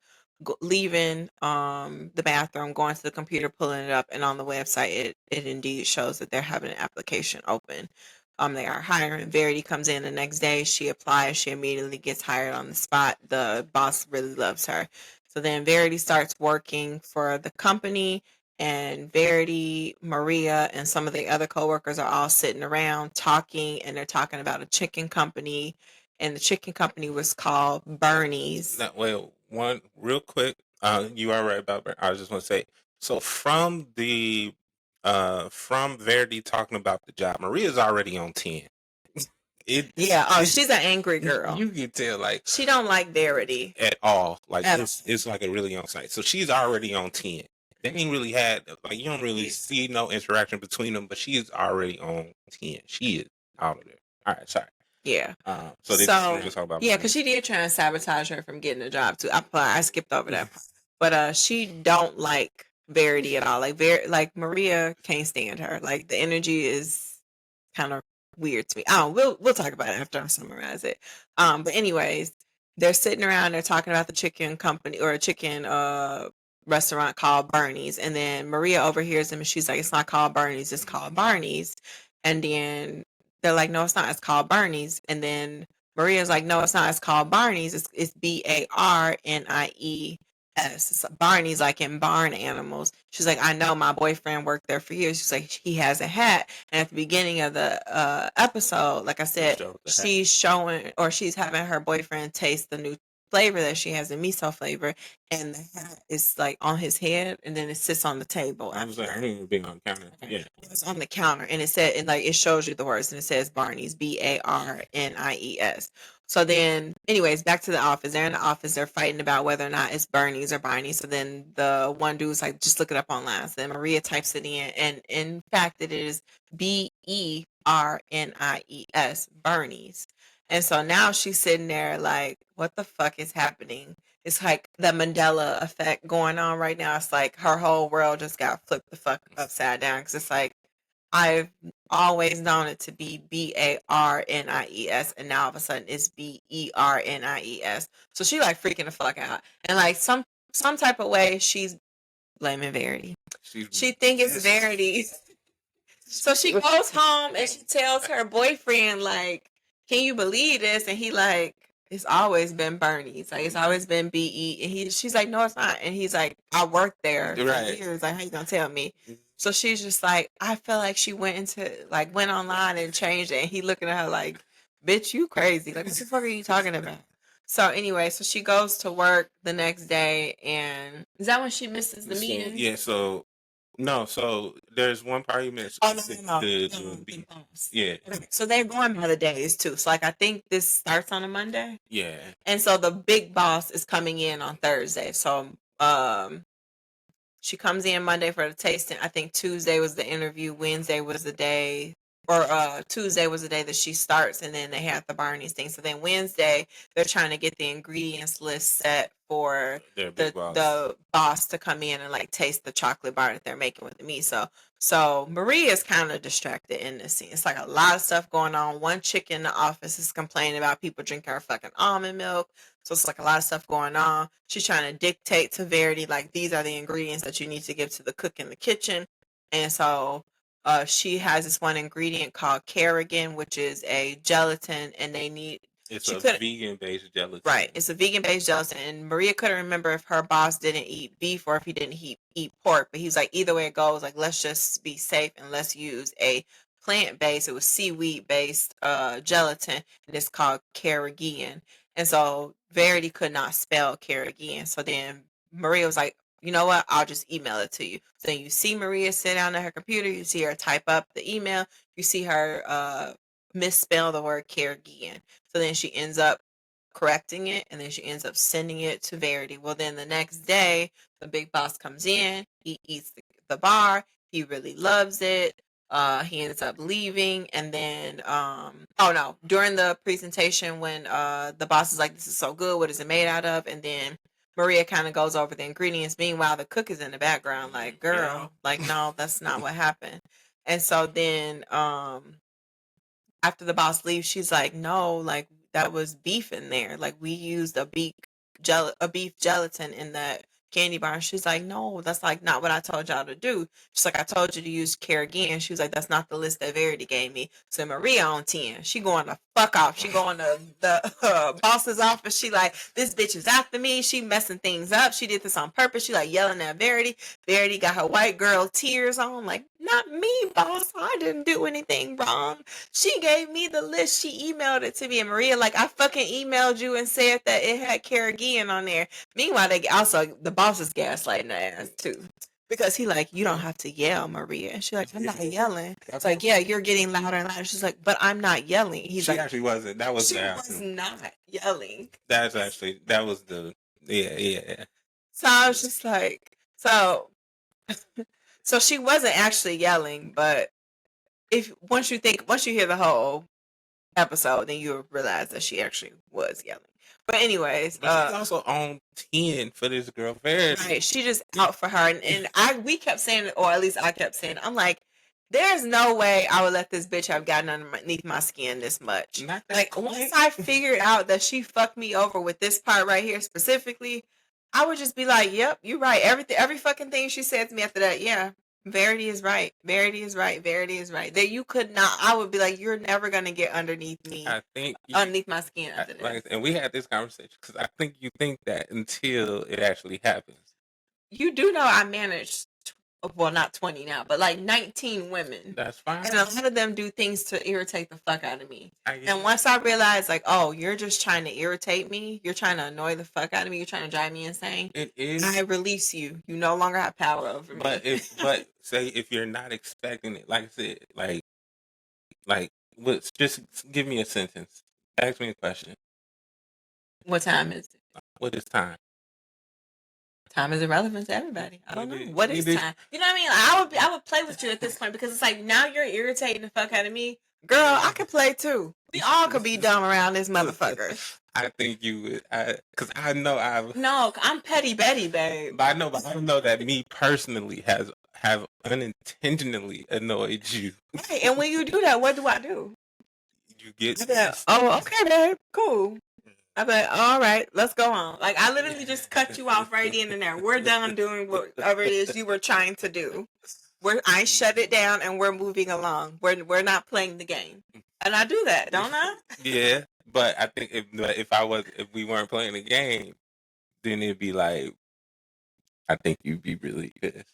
leaving the bathroom, going to the computer, pulling it up, and on the website, it indeed shows that they're having an application open. They are hiring. Verity comes in the next day. She applies. She immediately gets hired on the spot. The boss really loves her. So then Verity starts working for the company, and Verity, Maria, and some of the other coworkers are all sitting around talking, and they're talking about a chicken company, and the chicken company was called Bernie's. Well, one real quick, you are right about. I just want to say, so from Verity talking about the job, Maria's already on 10. She's an angry girl. You can tell, like she don't like Verity at all. Like it's like a really on site. So she's already on 10. They ain't really had like you don't really see no interaction between them, but she is already on 10. She is out of there. All right, sorry. Yeah. So they just talk about because she did try and sabotage her from getting a job too. I skipped over that part. But she don't like Verity at all. Like Maria can't stand her. Like the energy is kind of weird to me. We'll talk about it after I summarize it. But anyways, they're sitting around, they're talking about the chicken company or a chicken restaurant called Bernie's, and then Maria overhears them and she's like, "It's not called Bernie's, it's called Barney's." And then they're like, "No, it's not, it's called Bernie's." And then Maria's like, "No, it's not, it's called Barney's, it's Barnies. It's Barney's, like in barn animals." She's like, "I know, my boyfriend worked there for years." She's like, "He has a hat." And at the beginning of the episode, like I said, she's having her boyfriend taste the new flavor that she has, a miso flavor, and the hat is like on his head, and then it sits on the table. I was like, I didn't even be on the counter. Okay. Yeah, it's on the counter, and it said, and like it shows you the words, and it says Barney's, Barnies. So then, anyways, back to the office. They're in the office. They're fighting about whether or not it's Bernie's or Barney's. So then the one dude's like, "Just look it up online." So then Maria types it in, and in fact, it is BE Bernies. And so now she's sitting there like, what the fuck is happening? It's like the Mandela effect going on right now. It's like her whole world just got flipped the fuck upside down. Because it's like, I've always known it to be Barnies, and now all of a sudden it's Bernies. So she like freaking the fuck out. And like some type of way she's blaming Verity. She think it's Verity. So she goes home and she tells her boyfriend, like, can you believe this? And he like, it's always been Bernie's. Like, it's always been BE. And she's like, no, it's not. And he's like, I worked there for years. Like, how you gonna tell me? So she's just like, I feel like she went online and changed it. And he looking at her like, bitch, you crazy. Like, what the fuck are you talking about? So anyway, so she goes to work the next day, and is that when she misses the meeting? Yeah, so no, so there's one part you missed. Oh no. Big boss. Yeah. Okay. So they're going by the days too. So like I think this starts on a Monday. Yeah. And so the big boss is coming in on Thursday. So she comes in Monday for the tasting. I think Tuesday was the interview. Wednesday was the day, or Tuesday was the day that she starts, and then they have the Barney's thing. So then Wednesday, they're trying to get the ingredients list set for the boss to come in and like taste the chocolate bar that they're making with the miso. So Maria is kind of distracted in this scene. It's like a lot of stuff going on. One chick in the office is complaining about people drinking her fucking almond milk. So it's like a lot of stuff going on. She's trying to dictate to Verity, like, these are the ingredients that you need to give to the cook in the kitchen. And so she has this one ingredient called Kerrigan, which is a gelatin, and they need... It's a vegan-based gelatin. Right. It's a vegan-based gelatin. And Maria couldn't remember if her boss didn't eat beef or if he didn't eat pork. But he was like, either way it goes, like, let's just be safe and let's use a plant-based, it was seaweed-based gelatin, and it's called Kerrigan. And so Verity could not spell Kerrigan. So then Maria was like, you know what? I'll just email it to you. So then you see Maria sit down at her computer. You see her type up the email. You see her misspell the word Kerrigan. So then she ends up correcting it, and then she ends up sending it to Verity. Well, then the next day, the big boss comes in. He eats the bar. He really loves it. He ends up leaving, and then during the presentation when the boss is like, this is so good, what is it made out of? And then Maria kind of goes over the ingredients. Meanwhile, the cook is in the background like, girl, like, no, that's not what happened. And so then after the boss leaves, she's like, no, like, that was beef in there. Like, we used a beef gelatin in that candy bar. And she's like, no, that's like not what I told y'all to do. She's like, I told you to use Kerrigan. She was like, that's not the list that Verity gave me. So Maria on 10. She going to fuck off. She going to the boss's office. She like, this bitch is after me. She messing things up. She did this on purpose. She like yelling at Verity. Verity got her white girl tears on. Like, not me, boss. I didn't do anything wrong. She gave me the list. She emailed it to me. And Maria like, I fucking emailed you and said that it had Kerrigan on there. Meanwhile, the boss is gaslighting her ass too. Because he like, you don't have to yell, Maria. And she's like, I'm not yelling. It's like, yeah, you're getting louder and louder. She's like, but I'm not yelling. He's like, actually wasn't. That was she was not yelling. That was the yeah. So I was just like, so she wasn't actually yelling, but once you hear the whole episode, then you'll realize that she actually was yelling. But anyways, but she's also on 10 for this girl. Right, she just out for her, and we kept saying, or at least I kept saying, I'm like, there's no way I would let this bitch have gotten underneath my skin this much. Like, once I figured out that she fucked me over with this part right here specifically, I would just be like, yep, you're right. Every fucking thing she said to me after that, yeah. Verity is right. Verity is right. Verity is right. That you could not. I would be like, you're never gonna get underneath me. I think underneath my skin after this. And we had this conversation because I think you think that until it actually happens. You do know I managed. Well, not 20 now, but like 19 women. That's fine. And a lot of them do things to irritate the fuck out of me. And once I realized, like, oh, you're just trying to irritate me. You're trying to annoy the fuck out of me. You're trying to drive me insane. It is. I release you. You no longer have power over me. But say if you're not expecting it, like I said, just give me a sentence. Ask me a question. What time is it? What is time? Time is irrelevant to everybody. I don't know. What is time? You know what I mean? Like, I would play with you at this point because it's like now you're irritating the fuck out of me. Girl, I could play too. We all could be dumb around this motherfucker. I think you would, because I know I've. No, I'm petty Betty, babe. But I know that me personally have unintentionally annoyed you. Right, and when you do that, what do I do? You get I be like, oh, okay, babe, cool. I be like, all right, let's go on. Like, I literally just cut you off right in and there. We're done doing whatever it is you were trying to do. I shut it down and we're moving along. We're not playing the game, and I do that, don't I? Yeah, but I think if we weren't playing the game, then it'd be like, I think you'd be really pissed.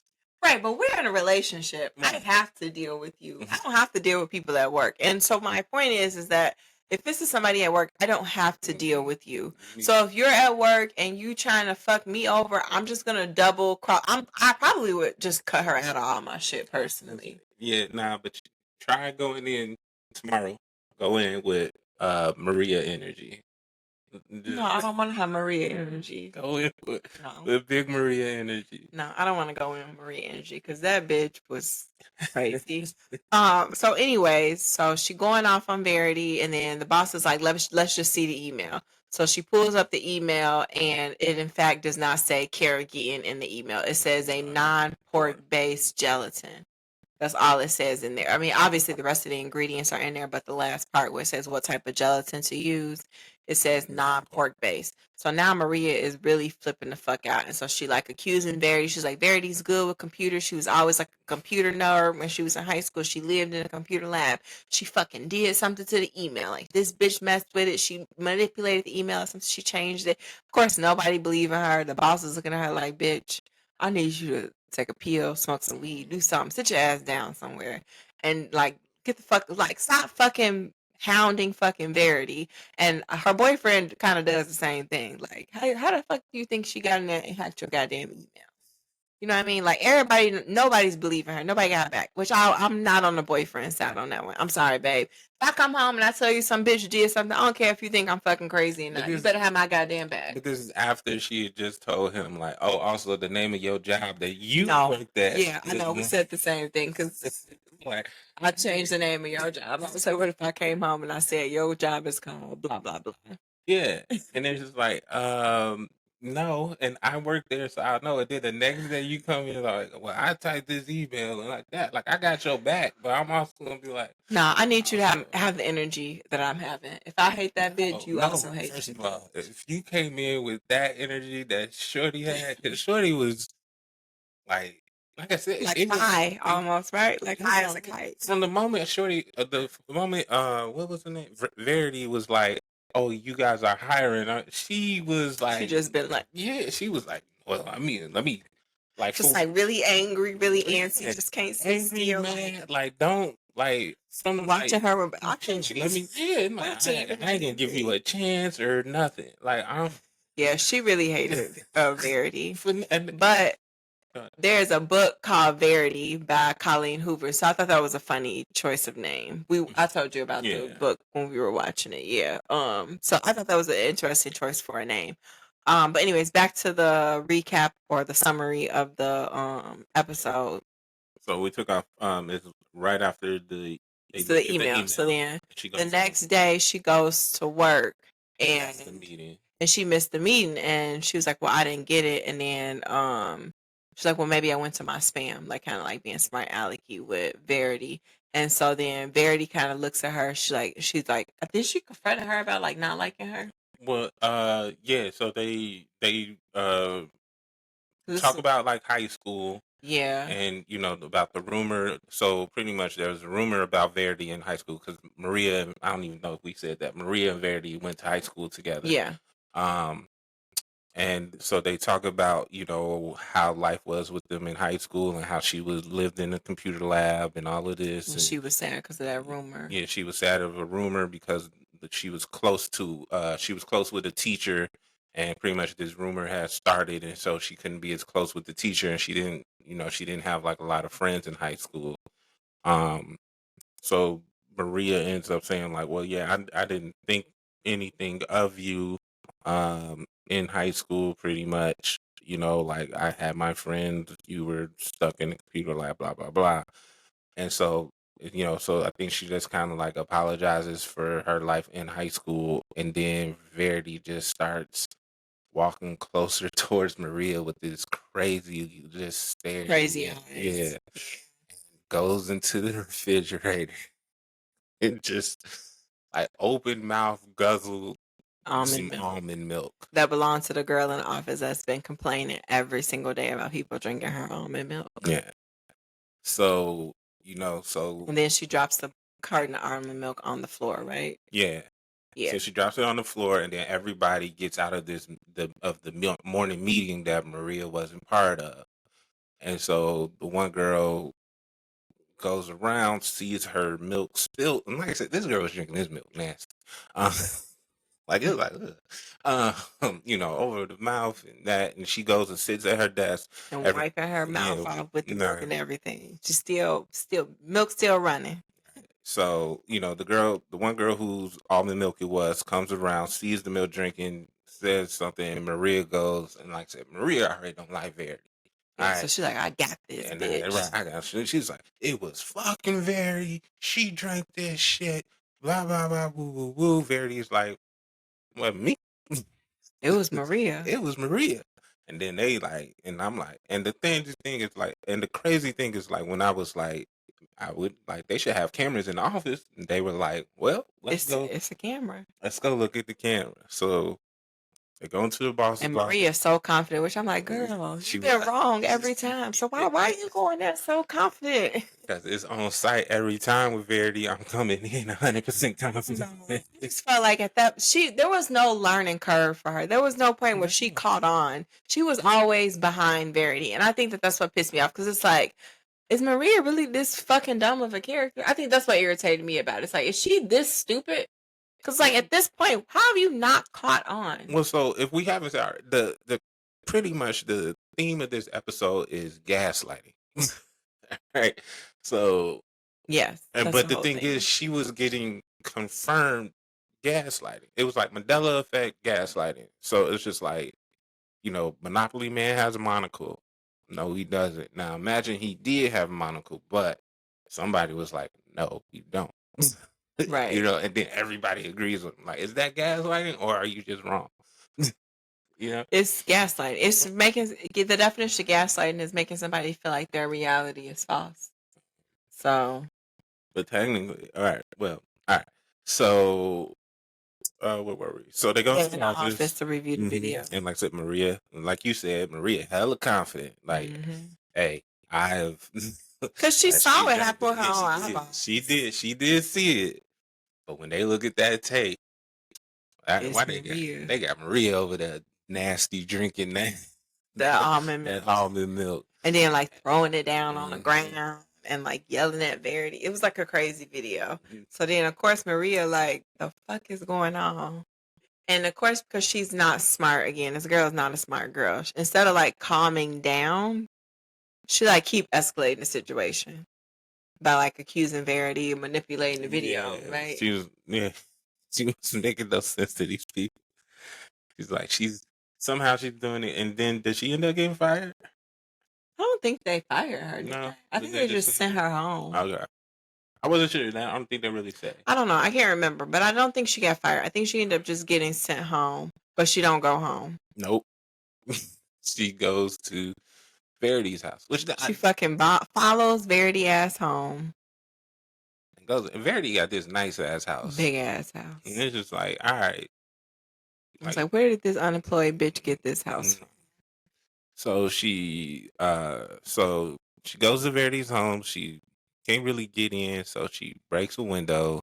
Right, but we're in a relationship. I have to deal with you. I don't have to deal with people at work. And so my point is that if this is somebody at work, I don't have to deal with you. So if you're at work and you trying to fuck me over, I'm just gonna double cross. I probably would just cut her out of all my shit personally. Yeah, nah, but try going in tomorrow. Go in with Maria energy. No, I don't want to have Maria energy. Go in with big Maria energy. No, I don't want to go in with Maria energy because that bitch was crazy. So anyways, so she going off on Verity, and then the boss is like, let's just see the email. So she pulls up the email, and it in fact does not say carrageenan in the email. It says a non-pork based gelatin. That's all it says in there. I mean, obviously the rest of the ingredients are in there, but the last part where it says what type of gelatin to use, it says non-pork based. So now Maria is really flipping the fuck out. And so she like accusing Verity. She's like, Verity's good with computers. She was always like a computer nerd when she was in high school. She lived in a computer lab. She fucking did something to the email. Like this bitch messed with it. She manipulated the email. She changed it. Of course, nobody believing her. The boss is looking at her like, bitch, I need you to take a pill, smoke some weed, do something, sit your ass down somewhere, and like get the fuck, like stop fucking hounding fucking Verity. And her boyfriend kind of does the same thing. Like, how the fuck do you think she got in there and hacked your goddamn email? You know what I mean? Like everybody, nobody's believing her. Nobody got her back. Which I'm not on the boyfriend side on that one. I'm sorry, babe. If I come home and I tell you some bitch did something, I don't care if you think I'm fucking crazy or not. You better have my goddamn back. But this is after she had just told him, like, oh, also the name of your job that you worked at. Yeah, I know. We said the same thing because like, I changed the name of your job. I was like, what if I came home and I said your job is called blah blah blah? Yeah, and it's just like, no, and I worked there, so I know. And then the next day you come in like, well, I typed this email and like that. Like I got your back, but I'm also gonna be like, no, I need you to have the energy that I'm having. If I hate that bitch, you also hate. First of all, if you came in with that energy that Shorty had, because Shorty was like I said, like high almost, right? Like high as a kite. From the moment Shorty, the moment, what was the name? Verity was like, oh, you guys are hiring. She was like, she just been like, yeah, she was like, well, I mean, let me, like, just like really angry, really antsy, just can't sit still. Man, like, don't, like, from watching like, her, I can't. Let me, yeah, like, I ain't gonna give you a chance or nothing. Like, yeah, she really hated Verity, but. There's a book called Verity by Colleen Hoover, so I thought that was a funny choice of name. I told you about the book when we were watching it, yeah. So I thought that was an interesting choice for a name. But anyways, back to the recap or the summary of the episode. So we took off. It's right after the email. So then the next day she goes to work and she missed the meeting, and she was like, "Well, I didn't get it," and then she's like, well, maybe I went to my spam, like kind of like being smart alecky with Verity. And so then Verity kind of looks at her. She's like, I think she confronted her about like not liking her. Well, yeah. So they talk about like high school. Yeah. And about the rumor. So pretty much there was a rumor about Verity in high school because Maria. I don't even know if we said that Maria and Verity went to high school together. Yeah. And so they talk about, how life was with them in high school and how she lived in a computer lab and all of this. And she was sad because of that rumor. Yeah, she was sad of a rumor because she was close with a teacher, and pretty much this rumor had started, and so she couldn't be as close with the teacher, and she didn't have like a lot of friends in high school. So Maria ends up saying like, well, yeah, I didn't think anything of you in high school, pretty much. Like I had my friends, you were stuck in the computer lab, blah blah blah. And so So I think she just kind of like apologizes for her life in high school, and then Verity just starts walking closer towards Maria with this crazy, just staring. Crazy Yeah, eyes. goes into the refrigerator and just like open mouth guzzle some Almond milk almond milk. that belonged to the girl in the office that's been complaining every single day about people drinking her almond milk. Yeah. So so And then she drops the carton of almond milk on the floor, right? yeah. Yeah. So she drops it on the floor, and then everybody gets out of the morning meeting that Maria wasn't part of. And so the one girl goes around, sees her milk spilled, and like I said, this girl was drinking this milk nasty. Um, like it was like, over the mouth and that, and she goes and sits at her desk And every wiping her mouth yeah, off with the milk nah. and everything. She's still milk still running. So, the one girl whose almond milk it was comes around, sees the milk drinking, says something, and Maria goes and like I said, Maria already don't like Verity. Yeah, so she's like, I got this, And bitch. I got she's like, it was fucking Verity. She drank this shit. Blah blah blah woo woo woo. Verity's like, what me? It was Maria. It was Maria. And then they like, and I'm like, and the thing is like, and the crazy thing is like, when I was like, I would like, they should have cameras in the office. And they were like, well, It's a camera. let's go look at the camera. So they go into the boss's And office. Maria's so confident, which I'm like, girl, you've been wrong every time. So why are you going there so confident? Because it's on site every time with Verity. I'm coming in 100% confident. I just felt like there was no learning curve for her. There was no point where she caught on. She was always behind Verity, and I think that's what pissed me off because it's like, is Maria really this fucking dumb of a character? I think that's what irritated me about it. It's like, is she this stupid? Because like at this point, how have you not caught on? Well, so if we haven't started, the pretty much the theme of this episode is gaslighting. Right. So Yes, but the thing is, she was getting confirmed gaslighting. It was like Mandela effect gaslighting. So it's just like, Monopoly Man has a monocle. No, he doesn't. Now imagine he did have a monocle, but somebody was like, no, you don't. right. And then everybody agrees with him. Like, is that gaslighting or are you just wrong? It's gaslighting. It's making the definition of gaslighting is making somebody feel like their reality is false. So, but technically, all right. Well, all right. So, what were we? So they go to the office to review the video, and like I said, Maria, like you said, Maria, hella confident. Like, hey, I have because she saw it happen with her own eyeballs. She did see it. But when they look at that tape, why they got Maria over there nasty drinking that almond milk, and then like throwing it down on the ground and like yelling at Verity. It was like a crazy video. So then of course Maria like, the fuck is going on? And of course, because she's not smart, again, this girl is not a smart girl. Instead of like calming down, she like keep escalating the situation by like accusing Verity of manipulating the video, right? She was making no sense to these people. She's like, somehow she's doing it, and then did she end up getting fired? I don't think they fired her. No, I think they just sent her home. Okay. I wasn't sure. I don't think they really said. I don't know. I can't remember, but I don't think she got fired. I think she ended up just getting sent home, but she don't go home. Nope. She goes to Verity's house, which she fucking follows Verity ass home. And Verity got this nice ass house, big ass house, and it's just like, all right. I was like, where did this unemployed bitch get this house from? So she goes to Verity's home. She can't really get in, so she breaks a window,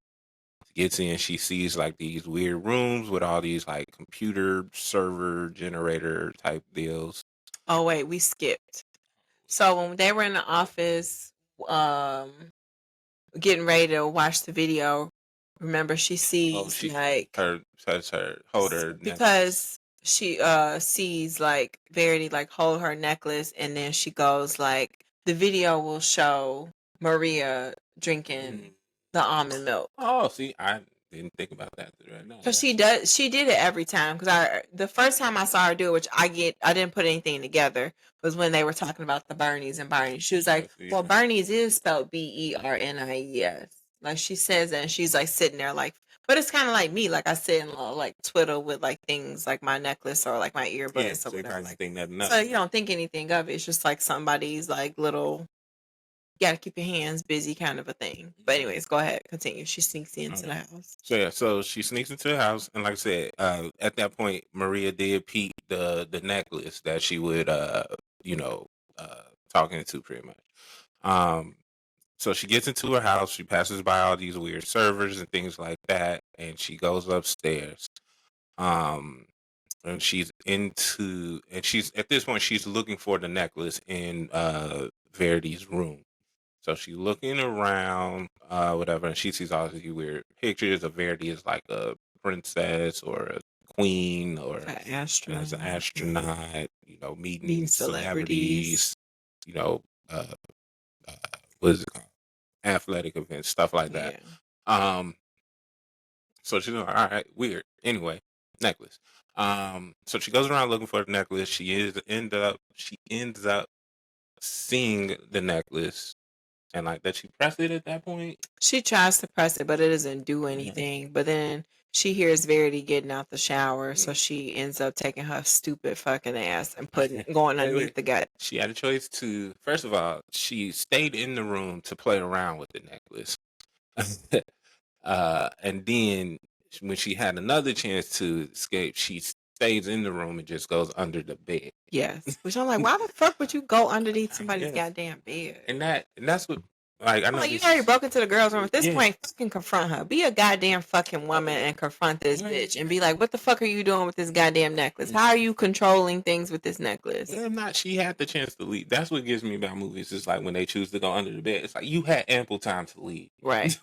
gets in. She sees like these weird rooms with all these like computer server generator type deals. Oh wait, we skipped. So when they were in the office, getting ready to watch the video, remember she sees hold her because she sees like Verity like hold her necklace, and then she goes like, the video will show Maria drinking the almond milk. Oh, see, I Didn't think about that right now. Cause she did it every time. Cause the first time I saw her do it, which I didn't put anything together, was when they were talking about the Bernies and Barney. She was like, "Well, Bernies is spelled Bernies." Like she says that, and she's like sitting there, like, but it's kind of like me, like I sit and like twiddle with like things like my necklace or like my Yeah, earbuds or so you whatever. probably Like, think nothing of so it. you don't think anything of it. It's just like somebody's like little. You gotta keep your hands busy, kind of a thing. But anyways, go ahead, continue. She sneaks into the house. So yeah, so she sneaks into the house, and like I said, at that point, Maria did peep the necklace that she would you know talking to pretty much. Um, so she gets into her house. She passes by all these weird servers and things like that, and she goes upstairs. Um, and she's at this point she's looking for the necklace in Verity's room. So she's looking around, whatever, and she sees all these weird pictures of Verity as like a princess or a queen or as an astronaut, meeting celebrities. celebrities, you know, uh, uh what is it called? Athletic events, stuff like that. Yeah. So she's like, all right, weird. Anyway, necklace. So she goes around looking for the necklace. She ends up seeing the necklace, and like that she pressed it at that point. She tries to press it, but it doesn't do anything. But then she hears Verity getting out the shower, so she ends up taking her stupid fucking ass and going underneath the gut. She had a choice to, first of all, she stayed in the room to play around with the necklace. And then when she had another chance to escape, she stays in the room and just goes under the bed. Yes. Which I'm like, why the fuck would you go underneath somebody's goddamn bed? And that's what, like, I know you already broke into the girl's room. At this point, fucking confront her. Be a goddamn fucking woman and confront this bitch and be like, what the fuck are you doing with this goddamn necklace? How are you controlling things with this necklace? She had the chance to leave. That's what gives me about movies. It's like when they choose to go under the bed. It's like you had ample time to leave. Right.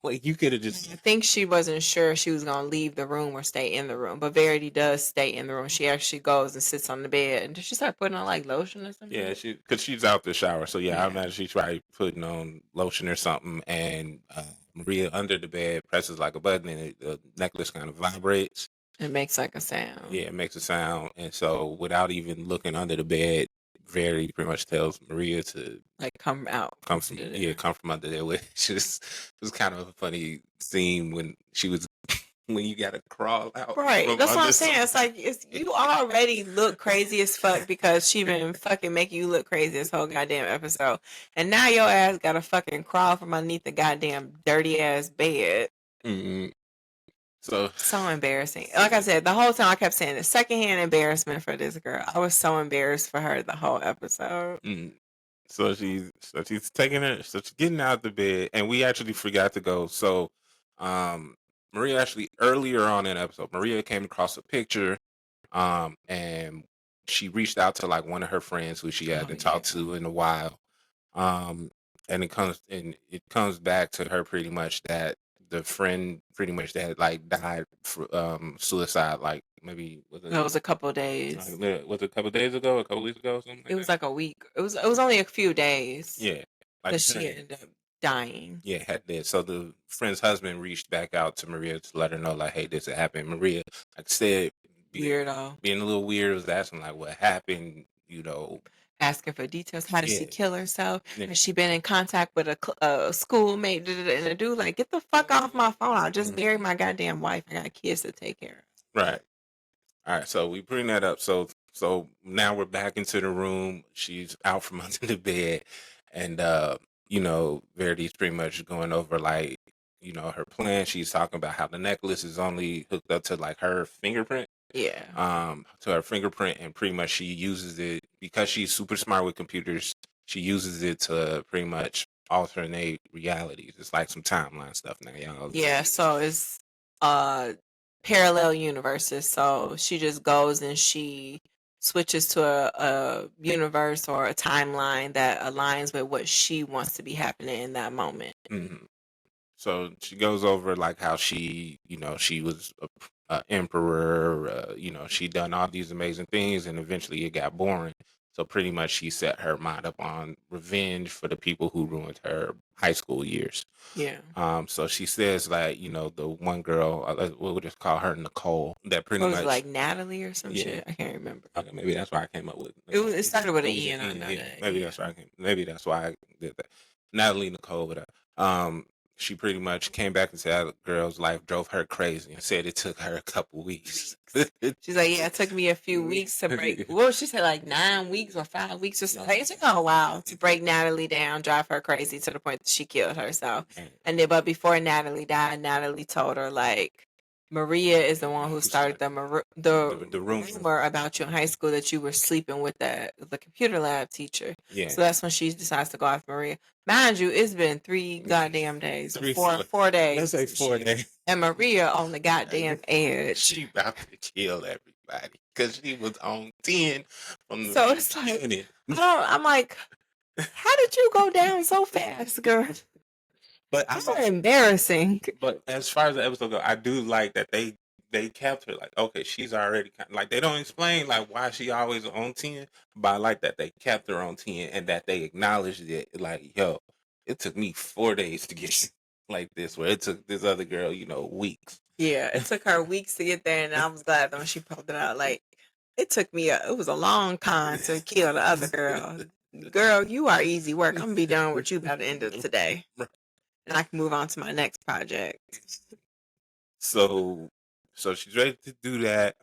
Like you could have just. I think she wasn't sure she was gonna leave the room or stay in the room, but Verity does stay in the room. She actually goes and sits on the bed, and did she start putting on like lotion or something? Yeah, because she's out the shower, so I imagine she's probably putting on lotion or something. And Maria under the bed presses like a button, and the necklace kind of vibrates. It makes like a sound. Yeah, it makes a sound, and so without even looking under the bed, Verity pretty much tells Maria to like come out, come from under there, which was kind of a funny scene when she was when you gotta crawl out. Right, that's what I'm saying. It's like you already look crazy as fuck because she been fucking making you look crazy this whole goddamn episode, and now your ass gotta fucking crawl from underneath the goddamn dirty ass bed. Mm-hmm. So embarrassing. Like I said, the whole time I kept saying the secondhand embarrassment for this girl. I was so embarrassed for her the whole episode. So she's taking her, so she's getting out of the bed, and we actually forgot to go. So, Maria actually earlier on in the episode, Maria came across a picture, and she reached out to like one of her friends who she hadn't talked to in a while, and it comes back to her pretty much that the friend pretty much that like died suicide like maybe it was a couple of days. Was it a couple of days ago, a couple of weeks ago, something? It was like a week. It was only a few days. Yeah, like she ended up dying. Yeah, had this. So the friend's husband reached back out to Maria to let her know like, hey, this happened. Maria, like I said, weirdo, being a little weird, was asking like what happened. Asking for details. How did she kill herself? Has she been in contact with a schoolmate? And a dude like, get the fuck off my phone. I just married my goddamn wife. I got kids to take care of. Right. All right. So we bring that up. So now we're back into the room. She's out from under the bed, and Verity's pretty much going over like her plan. She's talking about how the necklace is only hooked up to like her fingerprint. Yeah. To her fingerprint, and pretty much she uses it because she's super smart with computers. She uses it to pretty much alternate realities. It's like some timeline stuff now, y'all. Yeah, so it's parallel universes. So she just goes and she switches to a universe or a timeline that aligns with what she wants to be happening in that moment. Mm-hmm. So she goes over like how she was a emperor. She done all these amazing things, and eventually it got boring. So pretty much she set her mind up on revenge for the people who ruined her high school years. Yeah. So she says like, the one girl, we'll just call her Nicole, that pretty What was it, much, like Natalie or some yeah. shit? I can't remember. Okay, maybe that's why I came up with It started with it an was E an and I N, know yeah. that. Maybe Yeah. that's why maybe that's why I did that. Natalie Nicole, but she pretty much came back and said that girl's life drove her crazy and said it took her a couple weeks. She's like, yeah, it took me a few weeks to break. Well, she said like 9 weeks or 5 weeks or something. It took her a while to break Natalie down, drive her crazy to the point that she killed herself. And then, but before Natalie died, Natalie told her like, Maria is the one who started the rumor about you in high school that you were sleeping with the computer lab teacher. Yeah. So that's when she decides to go after Maria. Mind you, it's been 3 goddamn days, four days. Let's say 4 days. And Maria on the goddamn edge. She about to kill everybody because she was on 10 from the So it's like, I'm like, how did you go down so fast, girl? But That's so embarrassing. But as far as the episode goes, I do like that they kept her like, okay, she's already like, they don't explain like why she always on 10, but I like that they kept her on 10 and that they acknowledged it. Like, yo, it took me 4 days to get like this, where it took this other girl, weeks. Yeah, it took her weeks to get there, and I was glad when she pulled it out. Like, it was a long con to kill the other girl. Girl, you are easy work. I'm gonna be done with you by the end of today, and I can move on to my next project. So she's ready to do that.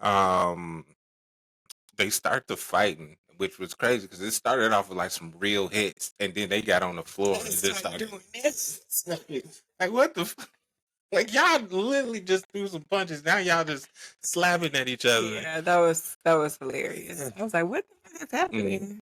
They start the fighting, which was crazy because it started off with like some real hits, and then they got on the floor and just started doing this. Like, what the fuck? Like, y'all literally just threw some punches. Now y'all just slapping at each other. Yeah, that was hilarious. I was like, what the fuck is happening?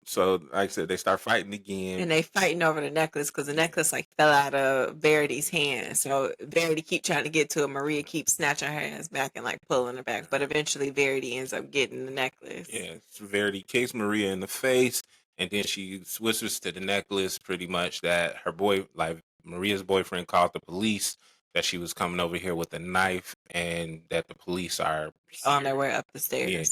So like I said, they start fighting again. And they fighting over the necklace because the necklace like fell out of Verity's hand. So Verity keep trying to get to it. Maria keeps snatching her hands back and like pulling her back. But eventually Verity ends up getting the necklace. Yeah, so Verity kicks Maria in the face, and then she switches to the necklace pretty much that Maria's boyfriend called the police that she was coming over here with a knife and that the police are on their way up the stairs. Yeah,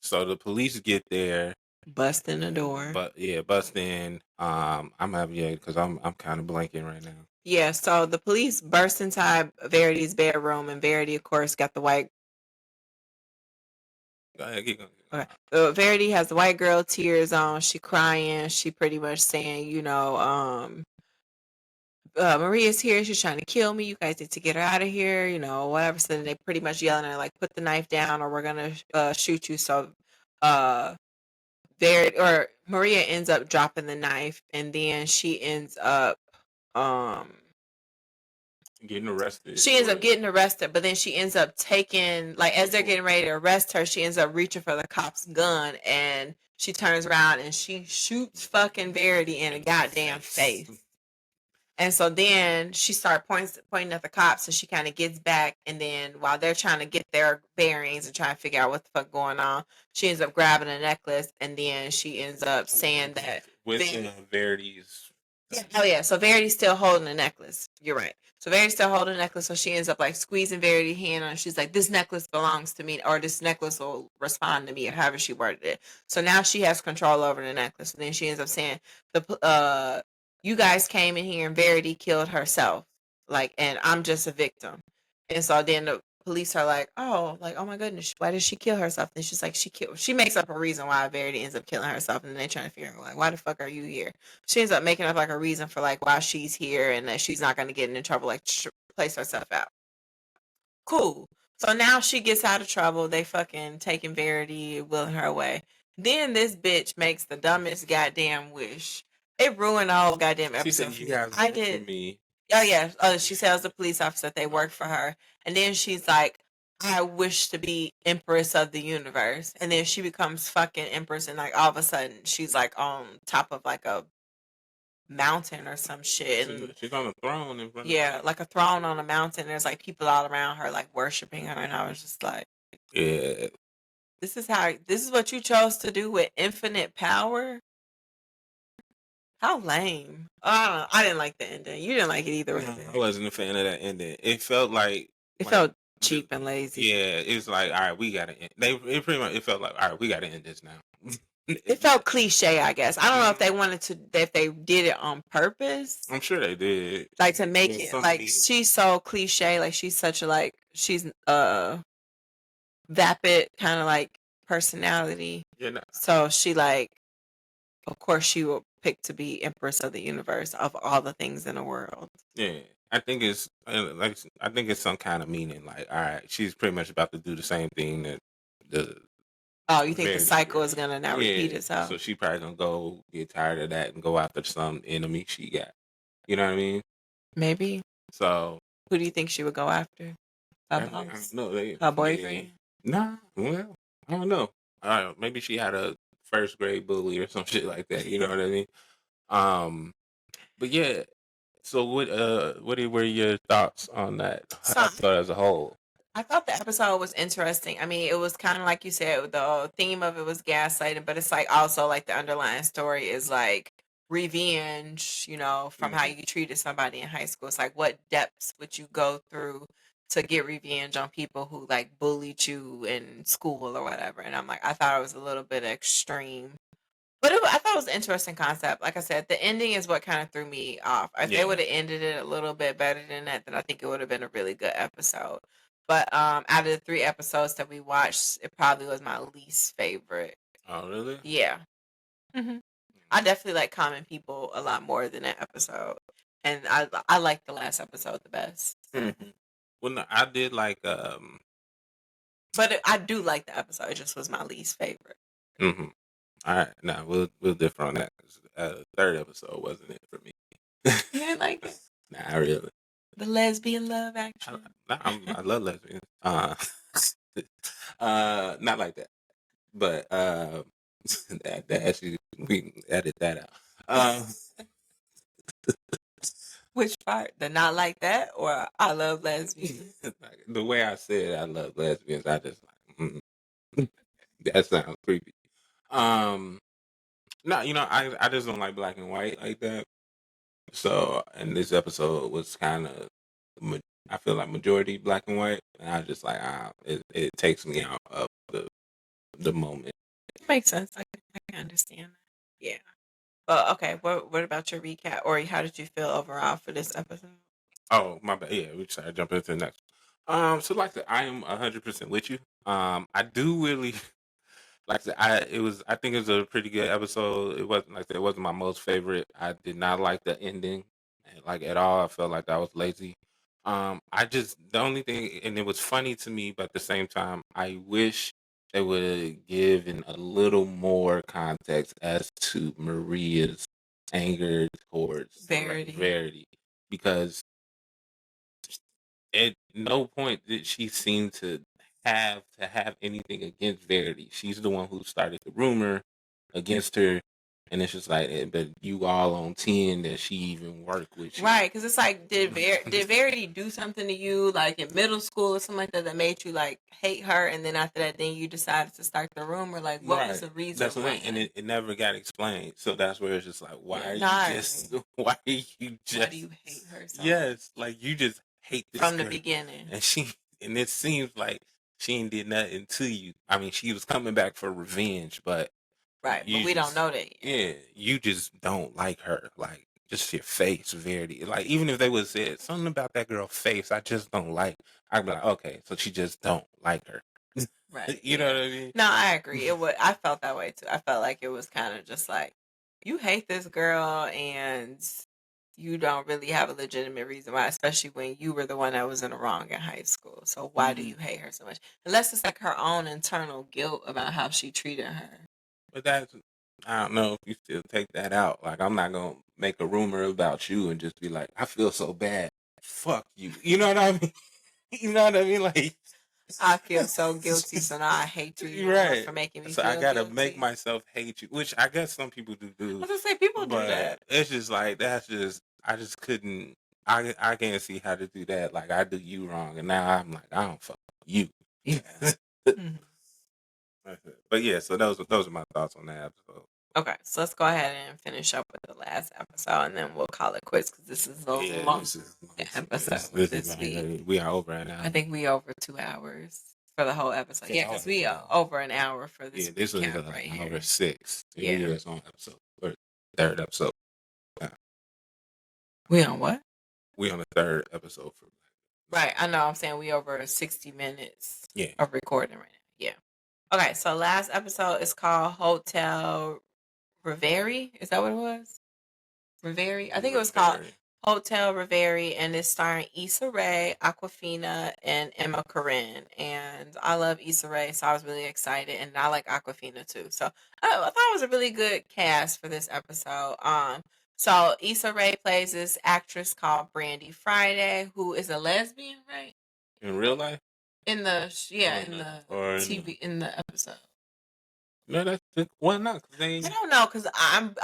so the police get there, bust in the door. Bust in. I'm having because I'm kind of blanking right now. Yeah, so the police burst inside Verity's bedroom, and Verity, of course, got the white. Go ahead, keep going. Okay. Verity has the white girl tears on. She crying. She pretty much saying, Maria's here. She's trying to kill me. You guys need to get her out of here. Whatever. So then they pretty much yelling at her like, put the knife down, or we're gonna shoot you. So, Maria ends up dropping the knife, and then she ends up getting arrested. She ends up getting arrested, but then she ends up taking, like, as they're getting ready to arrest her, she ends up reaching for the cop's gun, and she turns around and she shoots fucking Verity in the goddamn face. And so then she starts pointing at the cops, and she kind of gets back, and then while they're trying to get their bearings and trying to figure out what the fuck going on, she ends up grabbing a necklace, and then she ends up saying that with Verity's. Oh yeah, so Verity's still holding the necklace. You're right. So Verity's still holding the necklace, so she ends up like squeezing Verity's hand on. She's like, "This necklace belongs to me," or "This necklace will respond to me," or however she worded it. So now she has control over the necklace. And then she ends up saying, you guys came in here and Verity killed herself, like, and I'm just a victim." And so then the police are like, oh my goodness, why did she kill herself? And she's like, she makes up a reason why Verity ends up killing herself, and then they trying to figure out like, why the fuck are you here? She ends up making up like a reason for like why she's here and that she's not going to get into trouble, like place herself out. Cool. So now she gets out of trouble. They fucking taking Verity, wheeling her away. Then this bitch makes the dumbest goddamn wish. It ruined the whole goddamn episode. She said, "You guys I work did. For me." Oh yeah. She tells the police officer that they work for her, and then she's like, "I wish to be Empress of the universe," and then she becomes fucking Empress, and like all of a sudden she's like on top of like a mountain or some shit. And she's on a throne in front of yeah, like a throne on a mountain. There's like people all around her like worshiping her, and I was just like, yeah, this is what you chose to do with infinite power. How lame. I don't know. I didn't like the ending. You didn't like it either. No, I wasn't a fan of that ending. It felt like felt cheap and lazy. Yeah, it's like, all right, we gotta end. It pretty much it felt like, all right, we gotta end this now. It felt cliche, I guess. I don't know if they wanted to, if they did it on purpose, I'm sure they did. like to make There's it so like many. she's so cliche, like she's such a like she's vapid kind of like personality. Yeah, no, So she like, of course, she will pick to be Empress of the Universe of all the things in the world. yeah. I think it's like I think it's some kind of meaning. Like, all right, she's pretty much about to do the same thing that the Oh, you think the Verity cycle girl. is gonna now repeat Yeah, itself? so she probably gonna go get tired of that and go after some enemy she got. You know what I mean? Maybe. So Who do you think she would go after? A I don't boss? know. They, Her yeah, boyfriend? nah. Well, I don't know. Maybe she had a first grade bully or some shit like that. You know what I mean? Um, but yeah. So what were your thoughts on that So episode as a whole? I thought the episode was interesting. I mean, it was kind of like you said, the theme of it was gaslighting, but it's like also like the underlying story is like revenge, from how Hmm. you treated somebody in high school. It's like what depths would you go through to get revenge on people who like bullied you in school or whatever. And I'm like, I thought it was a little bit extreme. But I thought it was an interesting concept. Like I said, the ending is what kind of threw me off. If they Yeah. would have ended it a little bit better than that, then I think it would have been a really good episode. But out of the 3 episodes that we watched, it probably was my least favorite. Oh, really? Yeah. I definitely like Common People a lot more than that episode. And I like the last episode the best. Mhm. Well, no, I did like But I do like the episode. It just was my least favorite. mhm. All right, now we'll differ on that. 'Cause, third episode wasn't it for me. You didn't like it? Nah, really. The lesbian love I, action. I love lesbians. Not like that. But that actually we can edit that out. Which part? The not like that or I love lesbians? Like, the way I said I love lesbians, I just like that sounds creepy. Um, no, I just don't like black and white like that. So, and this episode was kind of, I feel like majority black and white, and I just like it takes me out of the moment. Makes sense. I can understand that. Yeah. Well, okay. What about your recap, or how did you feel overall for this episode? Oh, my bad. Yeah, we decided to jump into the next. So like I said, I am 100% with you. I do really like I said, I think it was a pretty good episode. It wasn't like I said, it wasn't my most favorite. I did not like the ending, like at all. I felt like that was lazy. I just the only thing, and it was funny to me, but at the same time, I wish they would give in a little more context as to Maria's anger towards Verity. Verity, because at no point did she seem to have anything against Verity. She's the one who started the rumor against her, and it's just like, but you all on 10 that she even worked with you. Right, because it's like, did Verity do something to you like in middle school or something like that that made you like hate her, and then after that, then you decided to start the rumor? Like, what was Right. the reason That's the thing, and why? it never got explained. So that's where it's just like, why Yeah, are no, you I just agree. why are you Why just do you hate her so much yes, like you just hate this from the girl, beginning? and it seems like she ain't did nothing to you. I mean, she was coming back for revenge, but Right, but you we don't just know that yet. yeah, you just don't like her. Like just your face, Verity. Like even if they would have said something about that girl face, I just don't like. I'd be like, okay, so she just don't like her. Right. You know what Yeah. I mean? No, I agree. It would. I felt that way too. I felt like it was kind of just like you hate this girl and you don't really have a legitimate reason why, especially when you were the one that was in the wrong in high school. So why do Mhm. you hate her so much? Unless it's like her own internal guilt about how she treated her. But that's I don't know if you still take that out. Like I'm not gonna make a rumor about you and just be like, I feel so bad. Fuck you. You know what I mean? You know what I mean? Like I feel so guilty, so now I hate you even more right. for making me So I feel gotta make guilty. myself hate you, which I guess some people I do, was gonna say people do but that. it's just like that's just I just couldn't. I can't see how to do that. Like I do you wrong, and now I'm like I don't fuck you. Yeah. Mhm. But yeah, so those are my thoughts on that episode. Okay, so let's go ahead and finish up with the last episode, and then we'll call it quits because this is the Yeah, long this is episode this is this week. we are over an I hour. think we over 2 hours for the whole episode. Yeah, Yeah, because we are over an hour for yeah, this this was recap right hour here. 6, and we Yeah, is on episode or third episode. Uh, we on what? we on the third episode for Right, I know. I'm saying we over 60 minutes yeah. of recording right now. Yeah. Okay, so last episode is called Hotel Riveri. Is that what it was? Riveri. I think it was called Very. Hotel Riveri, and it's starring Issa Rae, Aquafina, and Emma Corrin. And I love Issa Rae, so I was really excited, and I like Aquafina too. So I thought it was a really good cast for this episode. So Issa Rae plays this actress called Brandy Friday, who is a lesbian, right? In real life, In the or in the or TV in the episode. no, that's well, not because I don't know because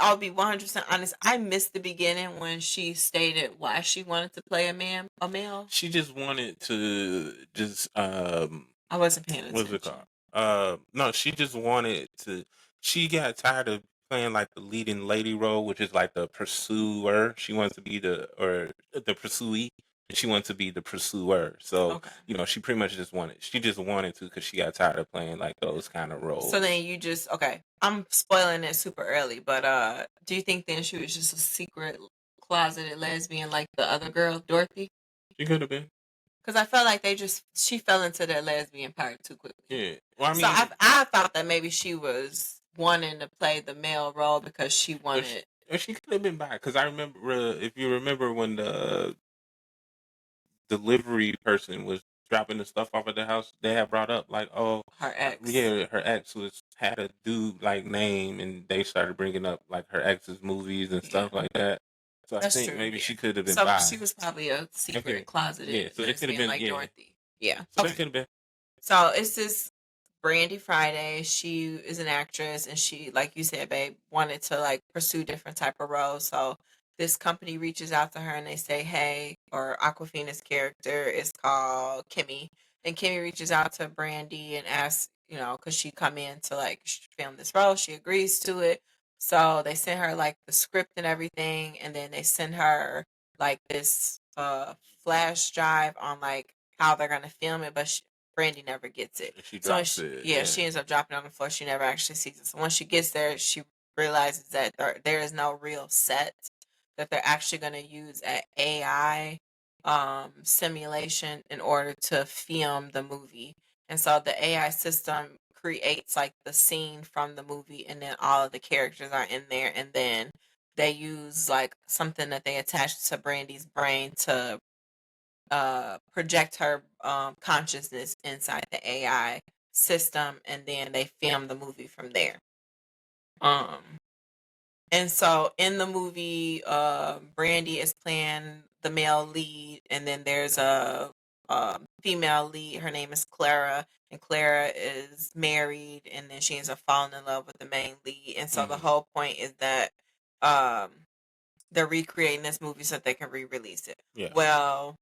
I'll be 100% honest. I missed the beginning when she stated why she wanted to play a male. she just wanted to just I wasn't paying what's it attention. called? No, she just wanted to. She got tired of playing like the leading lady role, which is like the pursuer. She wants to be the pursuee, and she wants to be the pursuer. So Okay. she pretty much just wanted. She just wanted to because she got tired of playing like those kind of So roles. then you just okay. I'm spoiling it super early, but do you think then she was just a secret closeted lesbian like the other girl, Dorothy? She could have been. Because I felt like she fell into that lesbian part too quickly. Yeah. Well, I So mean, I thought that maybe she was wanting to play the male role because she wanted. she could have been back because I remember if you remember when the delivery person was dropping the stuff off at the house, they had brought up like, oh, Her ex. yeah, her ex had a dude like name, and they started bringing up like her ex's movies and stuff like that. So I That's think true. maybe Yeah. she could have been So bi. she was probably a secret Okay. closeted Yeah, so it could have lesbian been like Dorothy. Yeah. So Okay. it could have been. So it's this Brandy Friday. She is an actress, and she, like you said, babe, wanted to like pursue different type of roles. So this company reaches out to her and they say, "Hey," or Aquafina's character is called Kimmy, and Kimmy reaches out to Brandy and asks, could she come in to like film this role? She agrees to it. So they send her like the script and everything, and then they send her like this flash drive on like how they're gonna film it, but Brandy never gets it. And she So drops it. yeah, she ends up dropping it on the floor. She never actually sees it. So once she gets there, she realizes that there is no real set, that they're actually going to use an AI simulation in order to film the movie. And so the AI system creates like the scene from the movie, and then all of the characters are in there, and then they use like something that they attach to Brandy's brain to project her consciousness inside the AI system, and then they film the movie from there. Um, and so in the movie, Brandy is playing the male lead, and then there's a female lead. Her name is Clara, and Clara is married, and then she ends up falling in love with the main lead. And so the whole point is that um, they're recreating this movie so that they can re-release it. Yeah. Well,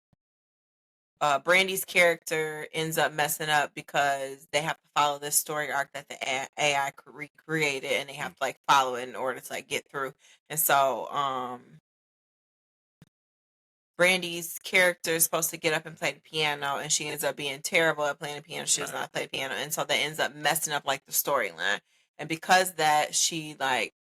Brandy's character ends up messing up because they have to follow this story arc that the AI recreated, and they have to like follow it in order to like get through. And so, Brandy's character is supposed to get up and play the piano, and she ends up being terrible at playing the piano. She does not play piano, and so that ends up messing up like the storyline. And because that, she like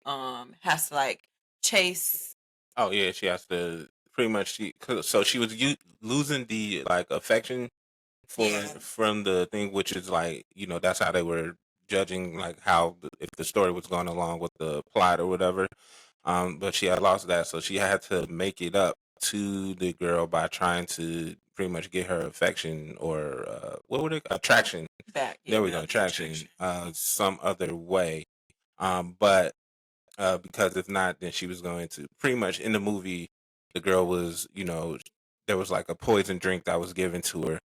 has to like chase. Oh yeah, she has to pretty much so she was losing the like affection from the thing, which is like that's how they were judging like how if the story was going along with the plot or whatever. But she had lost that, so she had to make it up to the girl by trying to pretty much get her affection or what would it attraction Back. there we go, attraction some other way. But because if not, then she was going to pretty much in the movie, the girl was, there was like a poison drink that was given to her.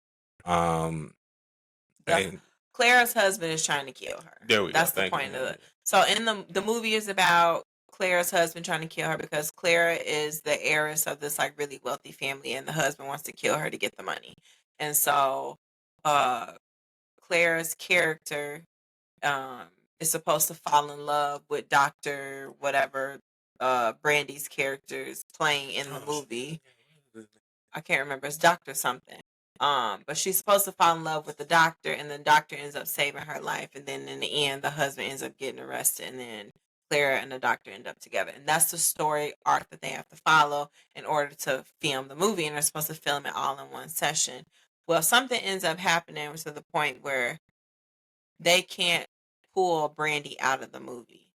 And Clara's husband is trying to kill her. there we That's go. the point of it. So in the movie is about Clara's husband trying to kill her because Clara is the heiress of this like really wealthy family, and the husband wants to kill her to get the money. And so Clara's character is supposed to fall in love with Doctor whatever Brandy's characters playing in the Oh shit. movie. Okay. I can't remember. It's Doctor something. But she's supposed to fall in love with the doctor, and then the doctor ends up saving her life, and then in the end, the husband ends up getting arrested, and then Clara and the doctor end up together, and that's the story arc that they have to follow in order to film the movie, and they're supposed to film it all in one session. Well, something ends up happening to the point where they can't pull Brandy out of the movie.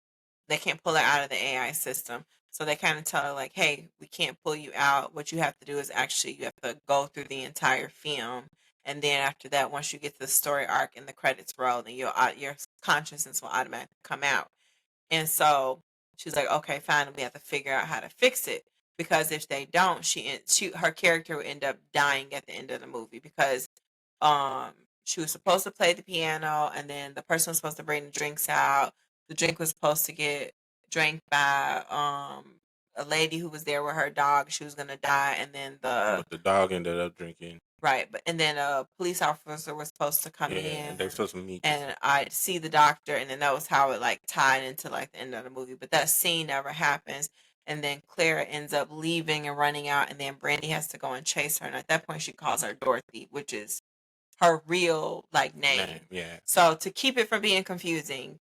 They can't pull her out of the AI system. So they kind of tell her like, "Hey, we can't pull you out. What you have to do is actually you have to go through the entire film, and then after that, once you get to the story arc and the credits roll, then your consciousness will automatically come out." And so she's like, "Okay, fine. We have to figure out how to fix it because if they don't, her character will end up dying at the end of the movie because um she was supposed to play the piano and then the person was supposed to bring the drinks out. The drink was supposed to get drank by a lady who was there with her dog. She was gonna die, and then But the dog ended up drinking. right, but and then a police officer was supposed to come Yeah, in and they're supposed to meet. and I'd see the doctor, and then that was how it like tied into like the end of the movie. But that scene never happens, and then Clara ends up leaving and running out, and then Brandy has to go and chase her. And at that point, she calls her Dorothy, which is her real like name. Name, yeah. So to keep it from being confusing,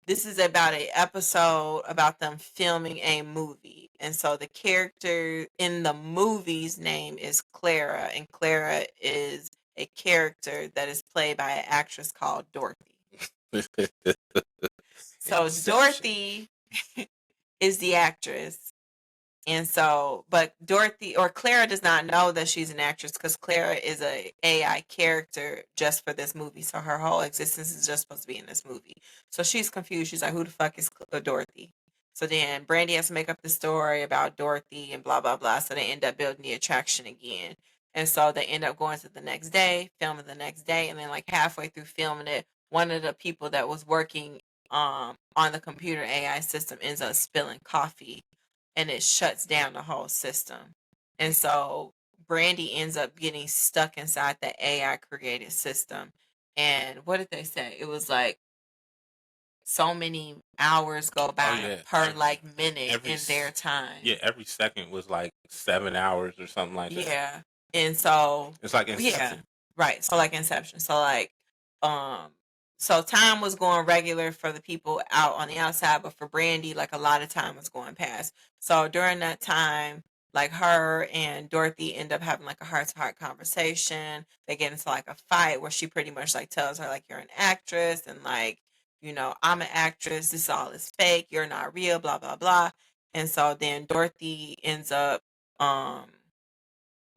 this is about a episode about them filming a movie. And so the character in the movie's name is Clara, and Clara is a character that is played by an actress called Dorothy. So Inception. Dorothy is the actress. And so, but Dorothy or Clara does not know that she's an actress because Clara is a AI character just for this movie. So her whole existence is just supposed to be in this movie. So she's confused. She's like, "Who the fuck is Dorothy?" So then Brandy has to make up the story about Dorothy and blah blah blah. So they end up building the attraction again. And so they end up going to the next day, filming the next day, and then like halfway through filming it, one of the people that was working on the computer AI system ends up spilling coffee and it shuts down the whole system. And so Brandy ends up getting stuck inside the AI created system. And what did they say? It was like so many hours go Oh by yeah, per like minute every in their time. yeah, every second was like 7 hours or something like that. Yeah. And so It's like yeah. Inception. Right. So like Inception. So like um so time was going regular for the people out on the outside, but for Brandy, like a lot of time was going past. So during that time, like her and Dorothy end up having like a heart to heart conversation. They get into like a fight where she pretty much like tells her like you're an actress and like, I'm an actress, this all is fake, you're not real, blah blah blah. And so then Dorothy ends up um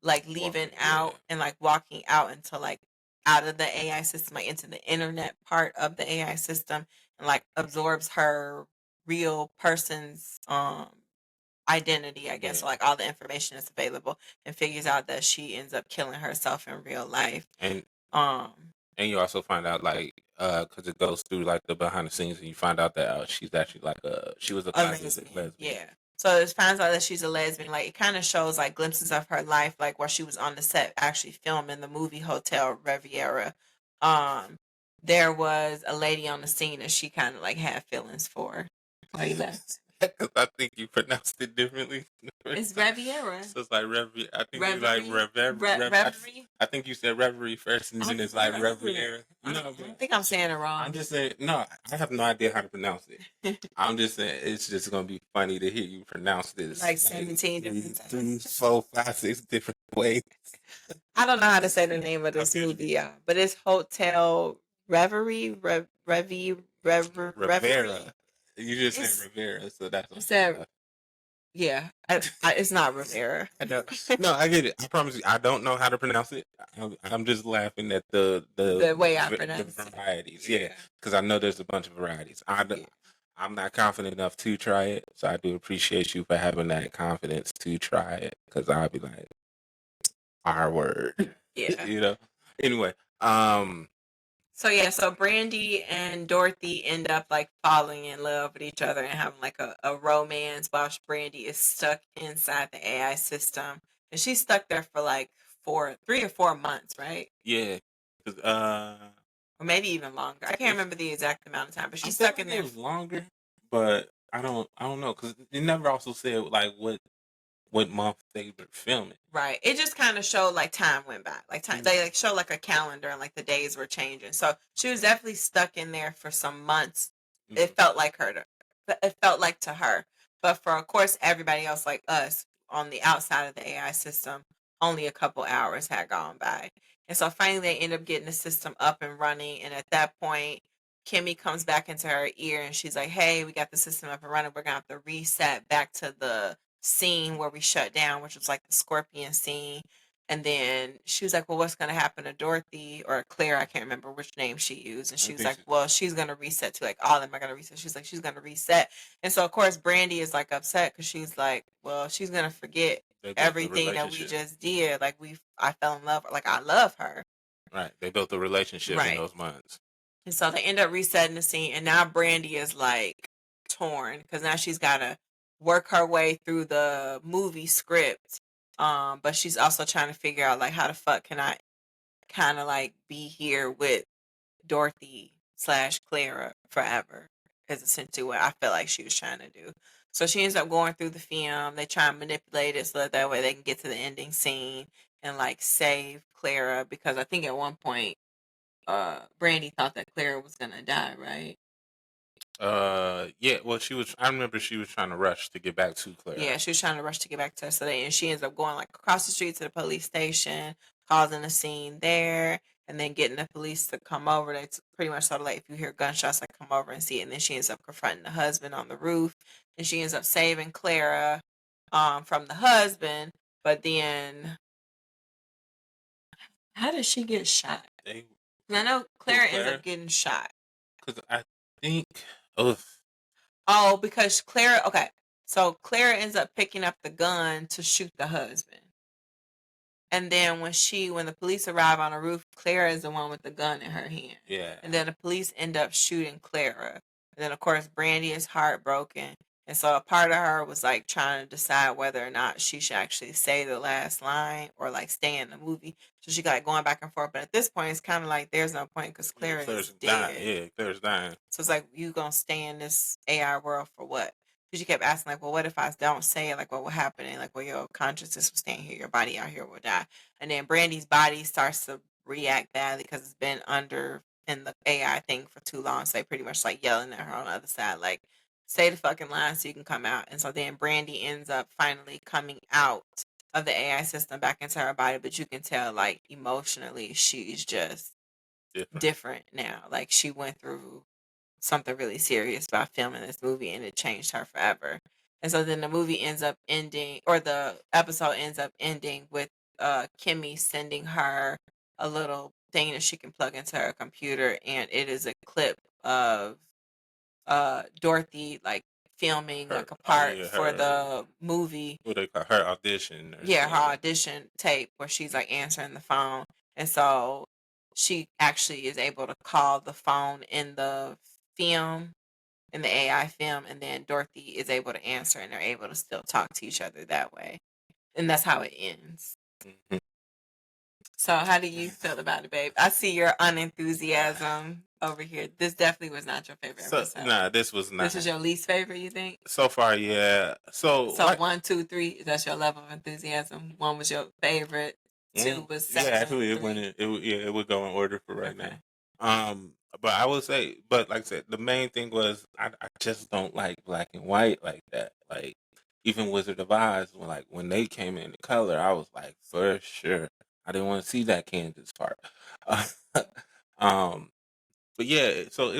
like leaving Walking, yeah. out and like walking out into like out of the AI system, like into the internet part of the AI system and like absorbs her real person's identity, I guess. Yeah. So like all the information is available and figures out that she ends up killing herself in real life. And Um and you also find out like because it goes through like the behind the scenes and you find out that she's actually like she was a A closeted lesbian, lesbian. yeah. So it finds out that she's a lesbian. Like it kind of shows like glimpses of her life, like while she was on the set actually filming the movie Hotel Riviera. Um, there was a lady on the scene that she kind of like had feelings for. Why you laugh? Because I think you pronounced it differently the It's first time. Riviera. So it's like Reverie. I think you like Reverie. I, Reverie. I think you said Reverie first, and then it's like Reverie. I No, don't think I'm saying it I'm wrong. just saying. No, I have no idea how to pronounce it. I'm just saying it's just gonna be funny to hear you pronounce this Like 17 three, different three, times. 4, 5, 6 different ways. I don't know how to say the name of this Okay, movie, yeah, but it's Hotel Reverie, Rivera. Reverie. You just said It's Rivera, so that's it's that yeah. It's not Rivera. I know. No, I get it. I promise you, I don't know how to pronounce it. I'm just laughing at The way I the pronounce it. varieties. Yeah, Yeah. because I know there's a bunch of varieties. Yeah. I'm not confident enough to try it, so I do appreciate you for having that confidence to try it. Because I'll be like, our word, Yeah. you know. Anyway, um, So yeah, so Brandy and Dorothy end up like falling in love with each other and having like a romance while Brandy is stuck inside the AI system. And she's stuck there for like 3 or 4 months, right? yeah, 'cause, or maybe even longer. I can't remember the exact amount of time, but I she's feel stuck like in it there. was longer, but I don't know because it never also said like what month they were filming. Right. It just kind of showed like time went by. Like time, they like show like a calendar and like the days were changing. So she was definitely stuck in there for some months. It felt like her to, it felt like to her. But for of course everybody else like us on the outside of the AI system, only a couple hours had gone by. And so finally they end up getting the system up and running. And at that point, Kimmy comes back into her ear and she's like, "Hey, we got the system up and running. We're gonna have to reset back to the scene where we shut down, which was like the scorpion scene." And then she was like, "Well, what's going to happen to Dorothy or Claire?" I can't remember which name she used. And I she was think like, "Well, she's going to reset too. Like, all of them are going to reset." She's like, "She's going to reset." And so, of course, Brandy is like upset because she's like, "Well, she's going to forget they built the everything that we relationship. just did. Like, I fell in love. Like, I love her." Right. They built the relationship in Right. those months. And so they end up resetting the scene. And now Brandy is like torn because now she's got to work her way through the movie script. But she's also trying to figure out like how the fuck can I kind of like be here with Dorothy slash Clara forever is essentially what I feel like she was trying to do. So she ends up going through the film. They try and manipulate it so that way they can get to the ending scene and like save Clara because I think at one point Brandy thought that Clara was gonna die, right? Yeah, well, I remember she was trying to rush to get back to Clara. Yeah, she was trying to rush to get back to her. So and she ends up going like across the street to the police station, causing a scene there, and then getting the police to come over. That's pretty much sort of like if you hear gunshots, like come over and see it. And then she ends up confronting the husband on the roof, and she ends up saving Clara from the husband. But then, how did she get shot? They, 'Cause I know who, Clara ends Clara? up getting shot. Because I think, oh, Oh, because Clara. Okay, so Clara ends up picking up the gun to shoot the husband. And then when the police arrive on the roof, Clara is the one with the gun in her hand. yeah, And then the police end up shooting Clara. And then of course Brandy is heartbroken. And so a part of her was like trying to decide whether or not she should actually say the last line or like stay in the movie. So she got going back and forth. But at this point, it's kind of like there's no point because yeah, Clara Claire's is dying. dead. Yeah, Claire's dying. So it's like you gonna stay in this AI world for what? Because she kept asking like, well, what if I don't say it? Like, what will happen? And like, well, your consciousness will stay in here, your body out here will die. And then Brandy's body starts to react badly because it's been under in the AI thing for too long. So they pretty much like yelling at her on the other side, like, say the fucking line so you can come out. And so then Brandy ends up finally coming out of the AI system back into her body, but you can tell like emotionally she's just different now. Like she went through something really serious about filming this movie and it changed her forever. And so then the movie ends up ending, or the episode ends up ending with Kimmy sending her a little thing that she can plug into her computer, and it is a clip of Dorothy like filming Her, like a oh part yeah, for her, the movie. what they call her audition or Yeah, her something. audition tape where she's like answering the phone. And so she actually is able to call the phone in the film, in the AI film, and then Dorothy is able to answer and they're able to still talk to each other that way. And that's how it ends. Mhm. So how do you feel about it, babe? I see your unenthusiasm over here. This definitely was not your favorite So episode. nah, this was This not. is your least favorite, you think? So far, yeah. So So like, 1, 2, 3, that's your level of enthusiasm. 1 was your favorite. 2 was yeah, second. actually, it 3. went. Yeah, it would go in order for right Okay. now. But I would say, but like I said, the main thing was I just don't like black and white like that. Like even Wizard of Oz, when they came in color, I was like, for sure, I didn't want to see that Kansas part. um, but yeah, so it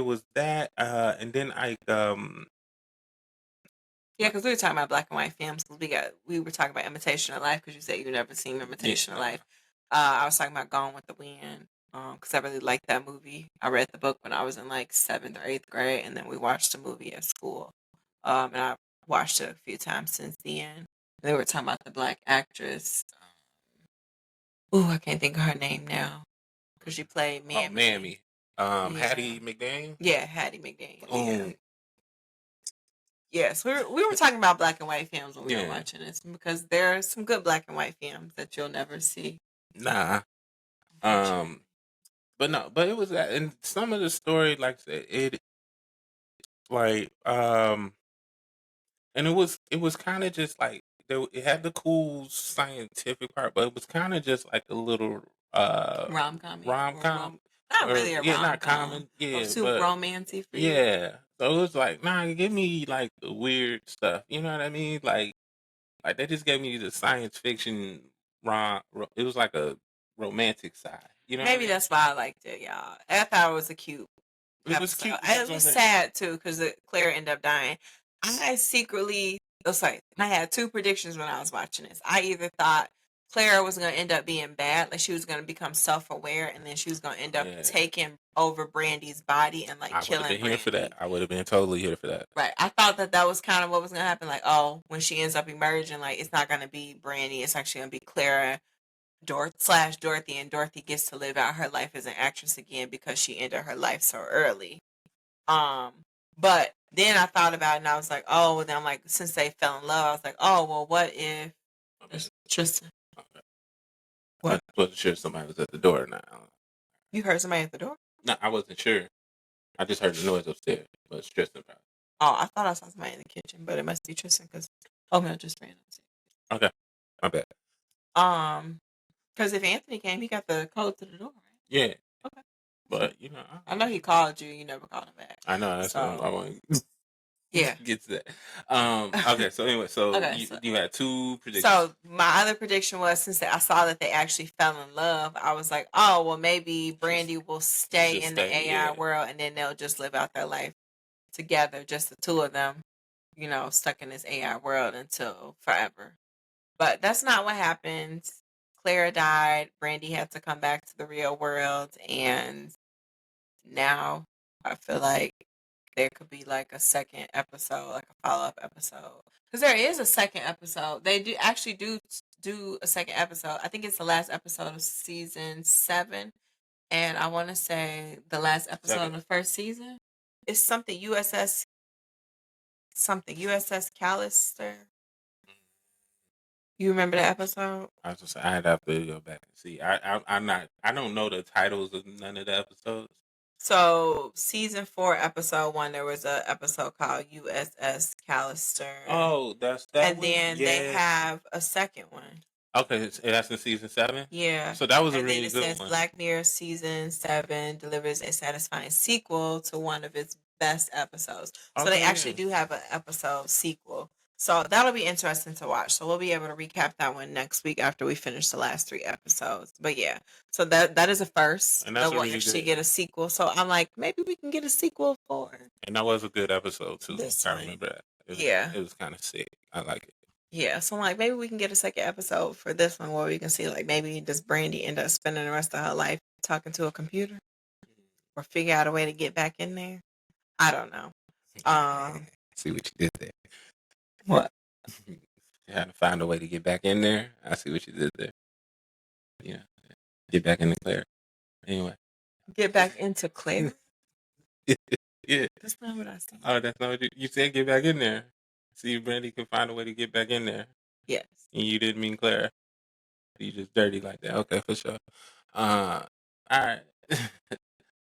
was that, and then Yeah, because we were talking about black and white films. Because we were talking about Imitation of Life because you said you never seen yeah, Imitation of Life. I was talking about Gone with the Wind because I really liked that movie. I read the book when I was in like 7th or 8th grade, and then we watched the movie at school. And I watched it a few times since then. They were talking about the black actress. Ooh, I can't think of her name now because she played oh, Mammy. Mammy, Yeah, Hattie McDaniel. yeah, Hattie McDaniel. Yeah. Boom. Yes, we were talking about black and white films when we were Yeah. watching this because there are some good black and white films that you'll never see, Nah. unfortunately. Um. but no, but it was and some of the story, like I said, it like and it was kind of just like it had the cool scientific part, but it was kind of just like a little Rom-com rom or com not or really a yeah, not rom-com common, or yeah, super but romancy for you. yeah. So it was like, nah, give me like the weird stuff. You know what I mean? Like they just gave me the science fiction it was like a romantic side. You know what I Maybe mean? that's why I liked it, y'all. I thought it was a cute It was episode. cute. That's It what I'm was saying. sad too because Claire ended up dying. I secretly, it was like I had two predictions when I was watching this. I either thought Claire was going to end up being bad, like she was going to become self-aware, and then she was going to end up Yeah. taking over Brandy's body and like I would have killing been here for that. Brandy. I would have been totally here for that. Right. I thought that that was kind of what was going to happen. Like, oh, when she ends up emerging, like it's not going to be Brandy. It's actually going to be Clara Dorothy, and Dorothy gets to live out her life as an actress again because she ended her life so early. Um, but then I thought about it and I was like, oh, well, then I'm like, since they fell in love, I was like, oh, well, what if I mean, Tristan? okay. I What? wasn't sure somebody was at the door now. You heard somebody at the door? No, I wasn't sure. I just heard the noise upstairs, but it's Tristan probably. Oh, I thought I saw somebody in the kitchen, but it must be Tristan because Oatmeal just ran upstairs. Okay, my bad. Because if Anthony came, he got the code to the door, right? Yeah, Okay. but you know, I know he called you. You never called him back. I know that's what I So want. yeah. Get to that. Okay. So anyway, so Okay. So you had two predictions. So my other prediction was since I saw that they actually fell in love, I was like, oh well, maybe Brandy will stay Just in the stay. AI Yeah. world, and then they'll just live out their life together, just the two of them, stuck in this AI world until forever. But that's not what happened. Clara died. Brandy had to come back to the real world, and now I feel like there could be like a second episode, like a follow up episode. Because there is a second episode. They do actually do a second episode. I think it's the last episode of season 7, and I want to say the last episode of Second. the first season. It's something USS Callister. You remember the episode? I was just saying, I'd have to go back and see. I don't know the titles of none of the episodes. So season 4, episode 1, there was a episode called USS Callister. Oh, that's that And one. then they Yeah. have a second one. Okay, that's in season 7. Yeah. So that was a And then really it good says one. Black Mirror season 7 delivers a satisfying sequel to one of its best episodes. So they Okay, actually yeah. do have an episode sequel. So that'll be interesting to watch. So we'll be able to recap that one next week after we finish the last 3 episodes. But yeah, so that is a first And that that's a we'll really actually good. get a sequel. So I'm like, maybe we can get a sequel for And that was a good episode too. this I one. remember that. Yeah. It was kind of sick. I like it. Yeah, so I'm like, maybe we can get a second episode for this one where we can see, like, maybe does Brandy end up spending the rest of her life talking to a computer or figure out a way to get back in there? I don't know. See what you did there. What? You had to find a way to get back in there. I see what you did there. Yeah, get back in the Claire. Anyway, Get back into Claire? yeah. That's not what I said. Oh, that's not what you said. Get back in there. See if Brandy can find a way to get back in there. Yes. And you didn't mean Claire. You just dirty like that. Okay, for sure. All right.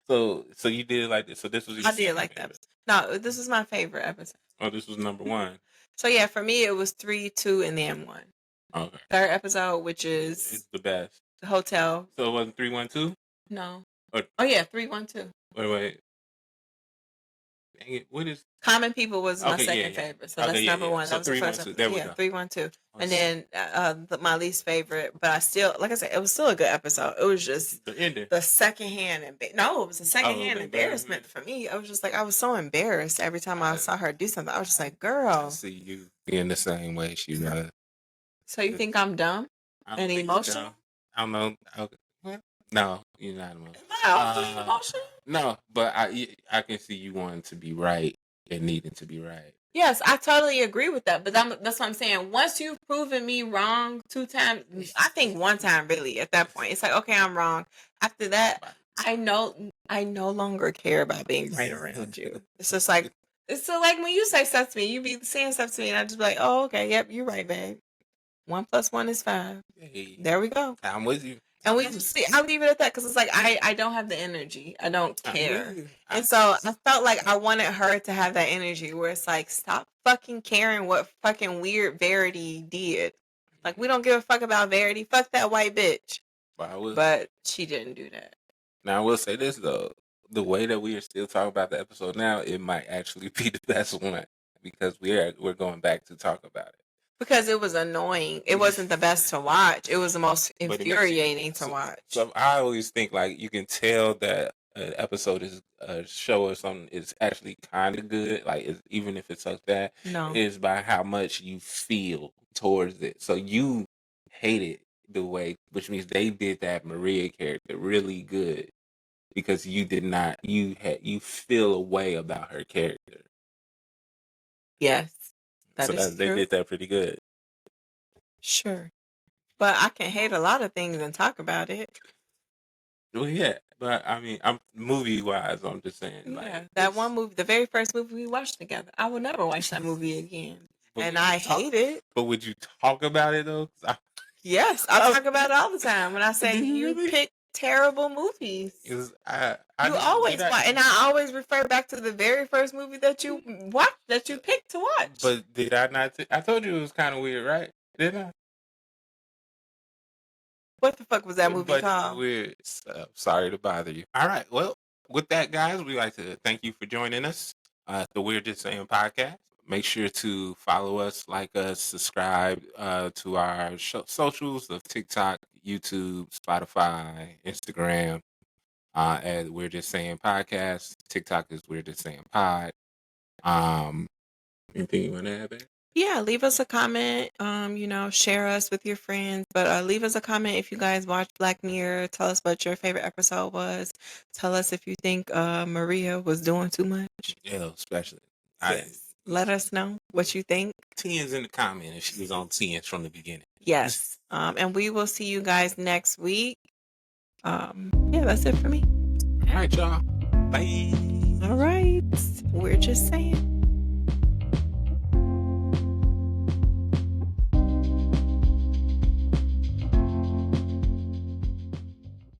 So you did like this. So this was your I did second like that. favorite. No, this was my favorite episode. Oh, this was number 1. So yeah, for me it was 3, 2, and then 1. Okay. Third episode, which is It's the best. the hotel. So it wasn't 3, 1, 2? No. Or, Oh yeah, 3, 1, 2. wait. Dang it. What is? Common People was my Okay, second yeah. favorite, so Okay, that's yeah, number yeah. 1. So That was the 3, 1, first 2. episode. There we Yeah, go. 3, 1, 2. Oh, And then my least favorite, but I still, like I said, it was still a good episode. It was just the ending. the secondhand no, it was a secondhand the embarrassment for me. I was just like, I was so embarrassed every time I saw her do something. I was just like, I girl. see you being the same way she was. So you think I'm dumb I don't and think you're emotional? dumb. I don't know. Okay. What? No, you're not emotional. Am I overly emotional? No, but I can see you wanting to be right and needing to be right. Yes, I totally agree with that. But that's what I'm saying. Once you've proven me wrong 2 times, I think 1 time really at that point. It's like, okay, I'm wrong. After that, I no longer care about being right around you. It's just like like when you say stuff to me, you be saying stuff to me, and I just be like, oh, okay, yep, you're right, babe. 1 + 1 is 5. Hey, There we go. I'm with you. And we see, I'll leave it at that because it's like I don't have the energy. I don't care. And so I felt like I wanted her to have that energy where it's like, stop fucking caring what fucking weird Verity did. Like, we don't give a fuck about Verity. Fuck that white bitch. But she didn't do that. Now I will say this though, the way that we are still talking about the episode now, it might actually be the best one because we're going back to talk about it. Because it was annoying. It wasn't the best to watch. It was the most infuriating to watch. So I always think like you can tell that an episode is a show or something is actually kind of good, like even if it sucks bad, is by how much you feel towards it. So you hate it the way, which means they did that Maria character really good because you did not, you feel a way about her character. Yes. That is they true. did that pretty good. Sure. But I can hate a lot of things and talk about it. Well, yeah, but I mean, I'm movie wise. I'm just saying, Yeah, like that one movie, the very first movie we watched together. I will never watch that movie again, and I hate it. But would you talk about it though? Yes, I talk about it all the time. When I say you pick terrible movies, you always watch, and I always refer back to the very first movie that you watched, that you picked to watch. But did I not? I told you it was kind of weird, right? Didn't I? What the fuck was that movie called? Weird. Sorry to bother you. All right. Well, with that, guys, we'd like to thank you for joining us at the We're Just Saying podcast. Make sure to follow us, like us, subscribe to our socials of TikTok, YouTube, Spotify, Instagram. At We're Just Saying podcast. TikTok is We're Just Saying pod. Anything you want to add there? Yeah, leave us a comment. Share us with your friends. But leave us a comment if you guys watch Black Mirror. Tell us what your favorite episode was. Tell us if you think Maria was doing too much. Yeah, especially. Yes. Let us know what you think. 10s in the comment if she was on 10s from the beginning. Yes. And we will see you guys next week. Yeah, that's it for me. All right, y'all. Bye. All right. We're just saying.